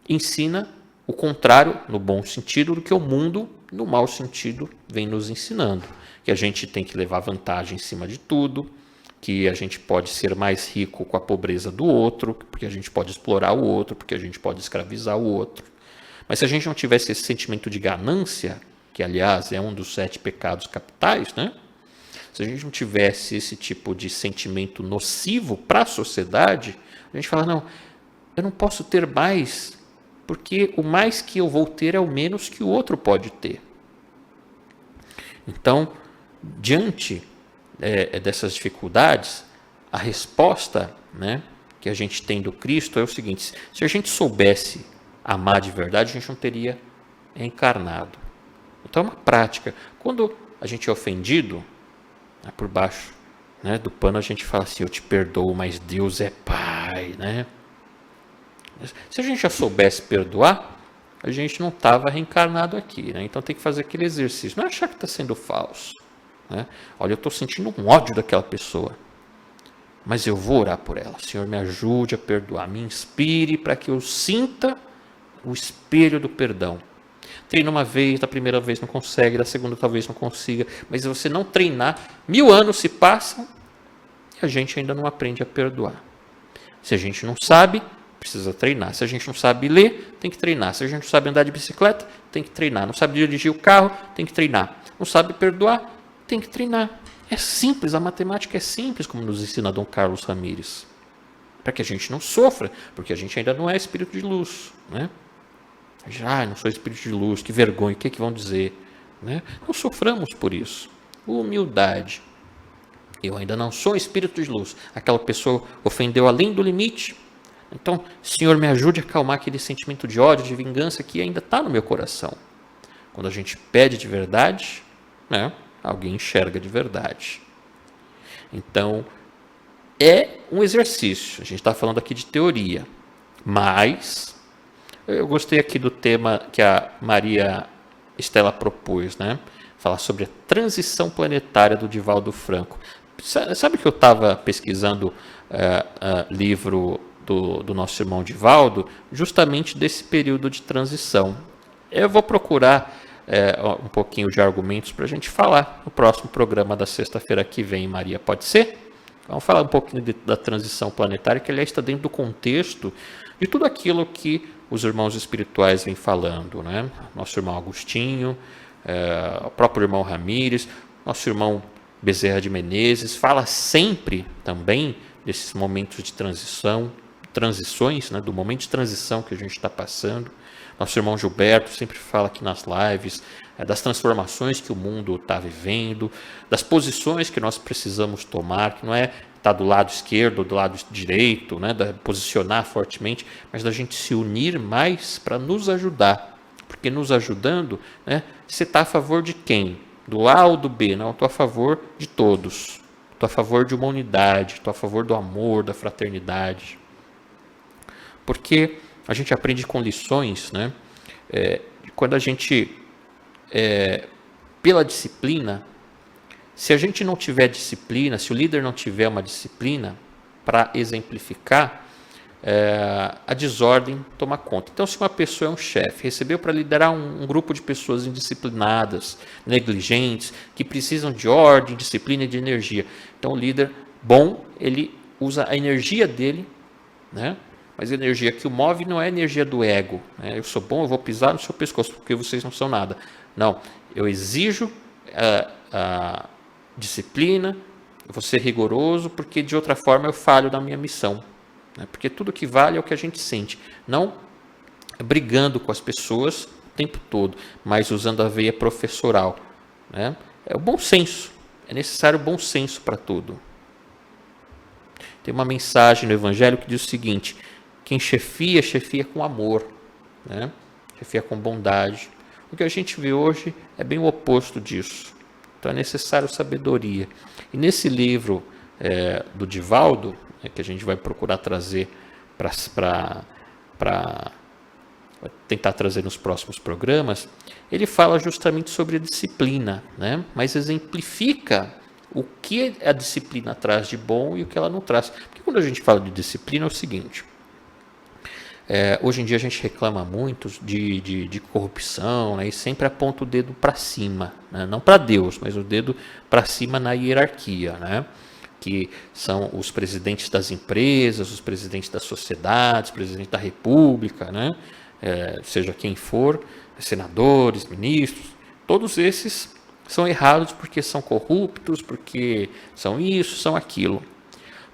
ensina o contrário, no bom sentido, do que o mundo, no mau sentido, vem nos ensinando. Que a gente tem que levar vantagem em cima de tudo, que a gente pode ser mais rico com a pobreza do outro, porque a gente pode explorar o outro, porque a gente pode escravizar o outro. Mas se a gente não tivesse esse sentimento de ganância, que aliás é um dos 7 pecados capitais, né? Se a gente não tivesse esse tipo de sentimento nocivo para a sociedade, a gente fala: não, eu não posso ter mais, porque o mais que eu vou ter é o menos que o outro pode ter. Então, diante dessas dificuldades, a resposta, né, que a gente tem do Cristo é o seguinte: se a gente soubesse amar de verdade, a gente não teria encarnado. Então é uma prática. Quando a gente é ofendido, por baixo, né, do pano a gente fala assim: eu te perdoo, mas Deus é Pai, né? Se a gente já soubesse perdoar, a gente não estava reencarnado aqui, né? Então tem que fazer aquele exercício, não é achar que está sendo falso, né? Olha, eu estou sentindo um ódio daquela pessoa, mas eu vou orar por ela. Senhor, me ajude a perdoar, me inspire para que eu sinta o espelho do perdão. Treina uma vez, da primeira vez não consegue, da segunda talvez não consiga, mas se você não treinar, 1000 anos se passam e a gente ainda não aprende a perdoar. Se a gente não sabe, precisa treinar. Se a gente não sabe ler, tem que treinar. Se a gente não sabe andar de bicicleta, tem que treinar. Não sabe dirigir o carro, tem que treinar. Não sabe perdoar, tem que treinar. É simples, a matemática é simples, como nos ensina Dom Carlos Ramírez. Para que a gente não sofra, porque a gente ainda não é espírito de luz, né? Não sou espírito de luz, que vergonha, o que vão dizer? Né? Não soframos por isso. Humildade. Eu ainda não sou um espírito de luz. Aquela pessoa ofendeu além do limite. Então, Senhor, me ajude a acalmar aquele sentimento de ódio, de vingança que ainda está no meu coração. Quando a gente pede de verdade, né, alguém enxerga de verdade. Então, é um exercício. A gente está falando aqui de teoria. Mas, eu gostei aqui do tema que a Maria Estela propôs, né? Falar sobre a transição planetária do Divaldo Franco. Sabe que eu estava pesquisando livro do nosso irmão Divaldo, justamente desse período de transição. Eu vou procurar um pouquinho de argumentos para a gente falar no próximo programa da sexta-feira que vem, Maria. Pode ser? Vamos falar um pouquinho da transição planetária, que aliás está dentro do contexto de tudo aquilo que os irmãos espirituais vêm falando, né? Nosso irmão Agostinho, o próprio irmão Ramírez, nosso irmão Bezerra de Menezes, fala sempre também desses momentos de transições, né, do momento de transição que a gente está passando. Nosso irmão Gilberto sempre fala aqui nas lives das transformações que o mundo está vivendo, das posições que nós precisamos tomar, que não é estar do lado esquerdo ou do lado direito, né, posicionar fortemente, mas da gente se unir mais para nos ajudar. Porque nos ajudando, né, você está a favor de quem? Do A ou do B? Não, eu estou a favor de todos. Estou a favor de uma unidade, estou a favor do amor, da fraternidade. Porque a gente aprende com lições, né? Quando a gente, pela disciplina, se a gente não tiver disciplina, se o líder não tiver uma disciplina para exemplificar, a desordem toma conta. Então, se uma pessoa é um chefe, recebeu para liderar um grupo de pessoas indisciplinadas, negligentes, que precisam de ordem, disciplina e de energia. Então, o líder bom, ele usa a energia dele, né? Mas a energia que o move não é a energia do ego, né? Eu sou bom, eu vou pisar no seu pescoço, porque vocês não são nada. Não, eu exijo a disciplina, eu vou ser rigoroso, porque de outra forma eu falho na minha missão. Porque tudo que vale é o que a gente sente, não brigando com as pessoas o tempo todo, mas usando a veia professoral, né? É o bom senso, é necessário bom senso para tudo. Tem uma mensagem no Evangelho que diz o seguinte: quem chefia, chefia com amor, né? Chefia com bondade. O que a gente vê hoje é bem o oposto disso. Então é necessário sabedoria. E nesse livro do Divaldo, que a gente vai procurar trazer para tentar trazer nos próximos programas, ele fala justamente sobre a disciplina, né? Mas exemplifica o que a disciplina traz de bom e o que ela não traz. Porque quando a gente fala de disciplina é o seguinte, hoje em dia a gente reclama muito de corrupção, né? E sempre aponta o dedo para cima, né? Não para Deus, mas o dedo para cima na hierarquia, né? Que são os presidentes das empresas, os presidentes das sociedades, os presidentes da república, né? Seja quem for, senadores, ministros, todos esses são errados porque são corruptos, porque são isso, são aquilo.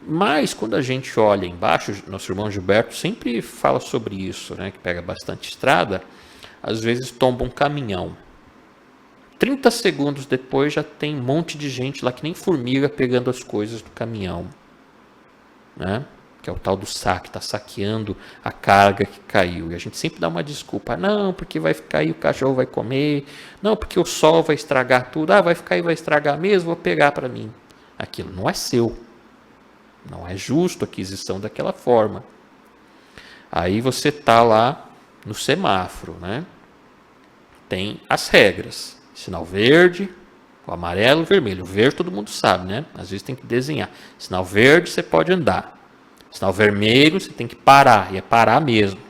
Mas quando a gente olha embaixo, nosso irmão Gilberto sempre fala sobre isso, né? Que pega bastante estrada, às vezes tomba um caminhão. 30 segundos depois já tem um monte de gente lá que nem formiga pegando as coisas do caminhão, né? Que é o tal do saque, está saqueando a carga que caiu. E a gente sempre dá uma desculpa. Não, porque vai ficar aí, o cachorro vai comer. Não, porque o sol vai estragar tudo. Vai ficar aí, vai estragar mesmo, vou pegar para mim. Aquilo não é seu. Não é justo a aquisição daquela forma. Aí você está lá no semáforo, né? Tem as regras. Sinal verde, o amarelo, o vermelho. O verde todo mundo sabe, né? Às vezes tem que desenhar. Sinal verde você pode andar. Sinal vermelho você tem que parar, e é parar mesmo.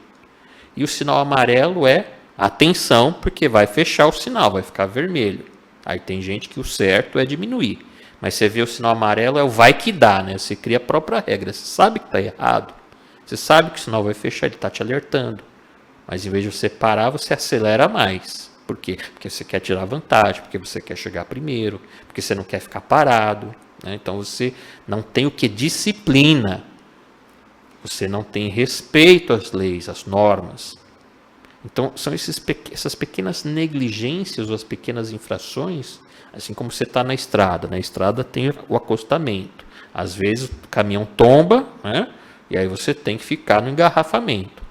E o sinal amarelo é atenção, porque vai fechar o sinal, vai ficar vermelho. Aí tem gente que o certo é diminuir. Mas você vê o sinal amarelo, é o vai que dá, né? Você cria a própria regra. Você sabe que está errado. Você sabe que o sinal vai fechar, ele está te alertando. Mas em vez de você parar, você acelera mais. Por quê? Porque você quer tirar vantagem, porque você quer chegar primeiro, porque você não quer ficar parado, né? Então você não tem o que? Disciplina. Você não tem respeito às leis, às normas. Então são essas pequenas negligências ou as pequenas infrações, Assim como você está na estrada tem o acostamento. Às vezes o caminhão tomba, né? E aí você tem que ficar no engarrafamento.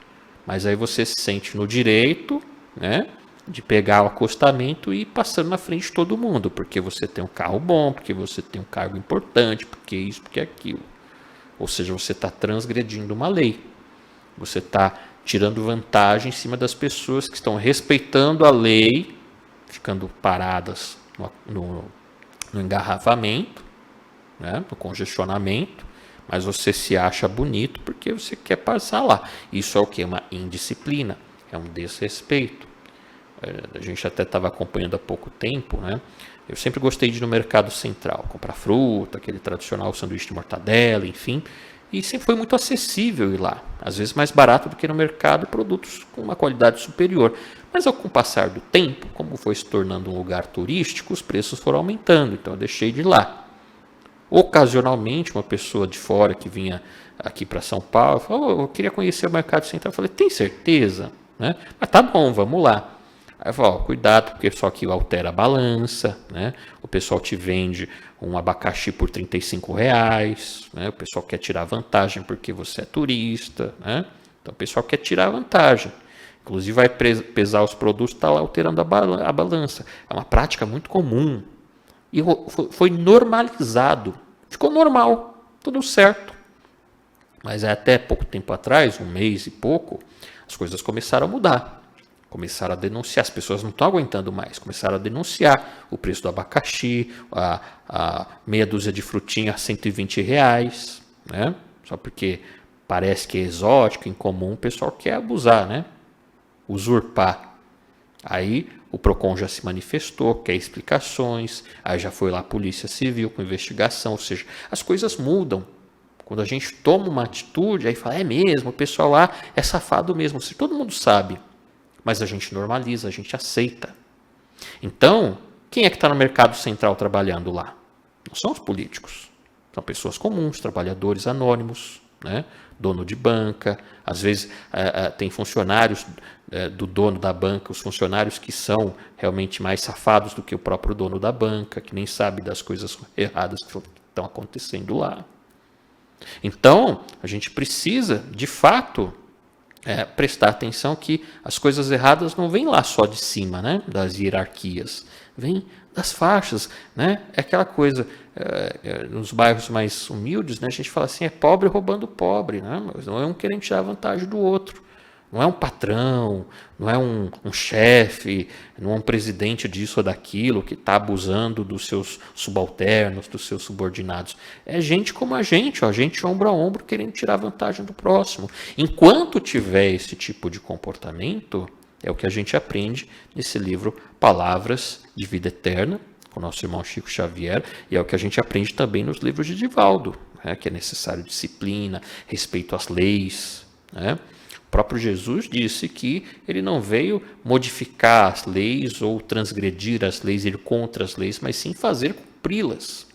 Mas aí você se sente no direito, né, de pegar o acostamento e ir passando na frente de todo mundo, porque você tem um carro bom, porque você tem um cargo importante, porque isso, porque aquilo. Ou seja, você está transgredindo uma lei. Você está tirando vantagem em cima das pessoas que estão respeitando a lei, ficando paradas no engarrafamento, né, no congestionamento, mas você se acha bonito porque você quer passar lá. Isso é o que? Uma indisciplina, é um desrespeito. A gente até estava acompanhando há pouco tempo, né? Eu sempre gostei de ir no mercado central, comprar fruta, aquele tradicional sanduíche de mortadela, enfim, e sempre foi muito acessível ir lá. Às vezes mais barato do que no mercado, produtos com uma qualidade superior. Mas com o passar do tempo, como foi se tornando um lugar turístico, os preços foram aumentando, então eu deixei de ir lá. Ocasionalmente, uma pessoa de fora que vinha aqui para São Paulo falou: eu queria conhecer o mercado central. Eu falei: tem certeza? Né? Mas tá bom, vamos lá. Aí eu falei: cuidado, porque só que altera a balança, né? O pessoal te vende um abacaxi por R$35, né? O pessoal quer tirar vantagem porque você é turista, né? Então o pessoal quer tirar vantagem. Inclusive vai pesar os produtos, está lá alterando a balança. É uma prática muito comum. E foi normalizado. Ficou normal, tudo certo. Mas até pouco tempo atrás, um mês e pouco, as coisas começaram a mudar. Começaram a denunciar, as pessoas não estão aguentando mais. Começaram a denunciar o preço do abacaxi, a meia dúzia de frutinha a R$120, né? Só porque parece que é exótico, incomum, o pessoal quer abusar, né? Usurpar. Aí o PROCON já se manifestou, quer explicações, aí já foi lá a Polícia Civil com investigação, ou seja, as coisas mudam. Quando a gente toma uma atitude, aí fala: é mesmo, o pessoal lá é safado mesmo, todo mundo sabe, mas a gente normaliza, a gente aceita. Então, quem é que está no mercado central trabalhando lá? Não são os políticos, são pessoas comuns, trabalhadores anônimos, né? Dono de banca, às vezes tem funcionários do dono da banca, os funcionários que são realmente mais safados do que o próprio dono da banca, que nem sabe das coisas erradas que estão acontecendo lá. Então, a gente precisa, de fato, prestar atenção que as coisas erradas não vêm lá só de cima, né, das hierarquias, vêm das faixas, né? É aquela coisa, nos bairros mais humildes, né, a gente fala assim: é pobre roubando pobre, né? Mas não é um querendo tirar vantagem do outro. Não é um patrão, não é um chefe, não é um presidente disso ou daquilo que está abusando dos seus subalternos, dos seus subordinados. É gente como a gente, ó, gente ombro a ombro querendo tirar vantagem do próximo. Enquanto tiver esse tipo de comportamento, é o que a gente aprende nesse livro Palavras de Vida Eterna, com o nosso irmão Chico Xavier, e é o que a gente aprende também nos livros de Divaldo, né, que é necessário disciplina, respeito às leis, né? O próprio Jesus disse que ele não veio modificar as leis ou transgredir as leis, ir contra as leis, mas sim fazer cumpri-las.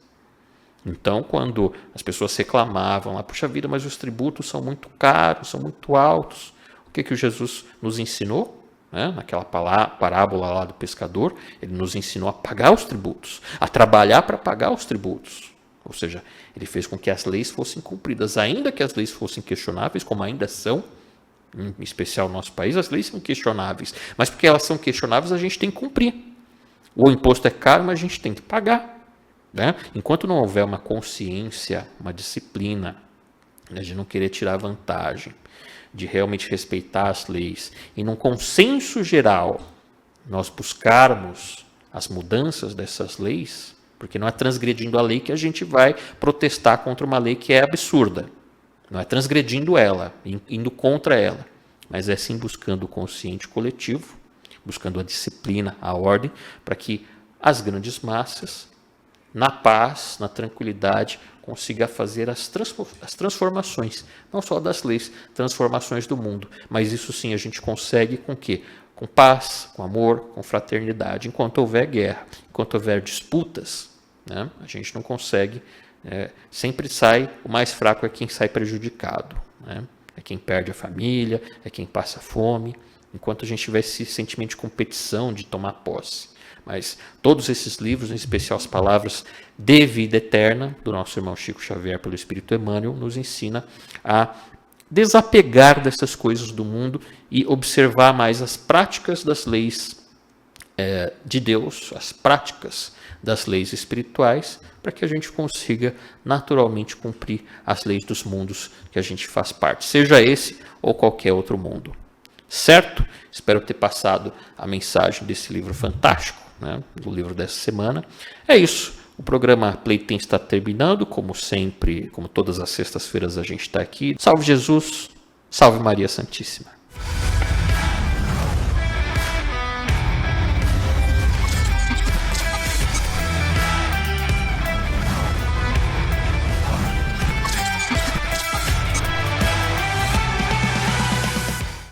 Então, quando as pessoas reclamavam, puxa vida, mas os tributos são muito caros, são muito altos, o que o Jesus nos ensinou? Naquela parábola lá do pescador, ele nos ensinou a pagar os tributos, a trabalhar para pagar os tributos. Ou seja, ele fez com que as leis fossem cumpridas, ainda que as leis fossem questionáveis, como ainda são. Em especial no nosso país, as leis são questionáveis. Mas porque elas são questionáveis, a gente tem que cumprir. O imposto é caro, mas a gente tem que pagar. Né? Enquanto não houver uma consciência, uma disciplina, né, de não querer tirar vantagem, de realmente respeitar as leis, e num consenso geral, nós buscarmos as mudanças dessas leis, porque não é transgredindo a lei que a gente vai protestar contra uma lei que é absurda. Não é transgredindo ela, indo contra ela, mas é sim buscando o consciente coletivo, buscando a disciplina, a ordem, para que as grandes massas, na paz, na tranquilidade, consigam fazer as transformações, não só das leis, transformações do mundo. Mas isso sim a gente consegue com o quê? Com paz, com amor, com fraternidade. Enquanto houver guerra, enquanto houver disputas, né, a gente não consegue. Sempre o mais fraco é quem sai prejudicado, né? É quem perde a família, é quem passa fome, enquanto a gente tiver esse sentimento de competição, de tomar posse. Mas todos esses livros, em especial as palavras de vida eterna, do nosso irmão Chico Xavier pelo Espírito Emmanuel, nos ensina a desapegar dessas coisas do mundo e observar mais as práticas das leis de Deus, as práticas das leis espirituais, para que a gente consiga naturalmente cumprir as leis dos mundos que a gente faz parte, seja esse ou qualquer outro mundo. Certo? Espero ter passado a mensagem desse livro fantástico, né, do livro dessa semana. É isso. O programa Playtime está terminando, como sempre, como todas as sextas-feiras a gente está aqui. Salve Jesus, salve Maria Santíssima.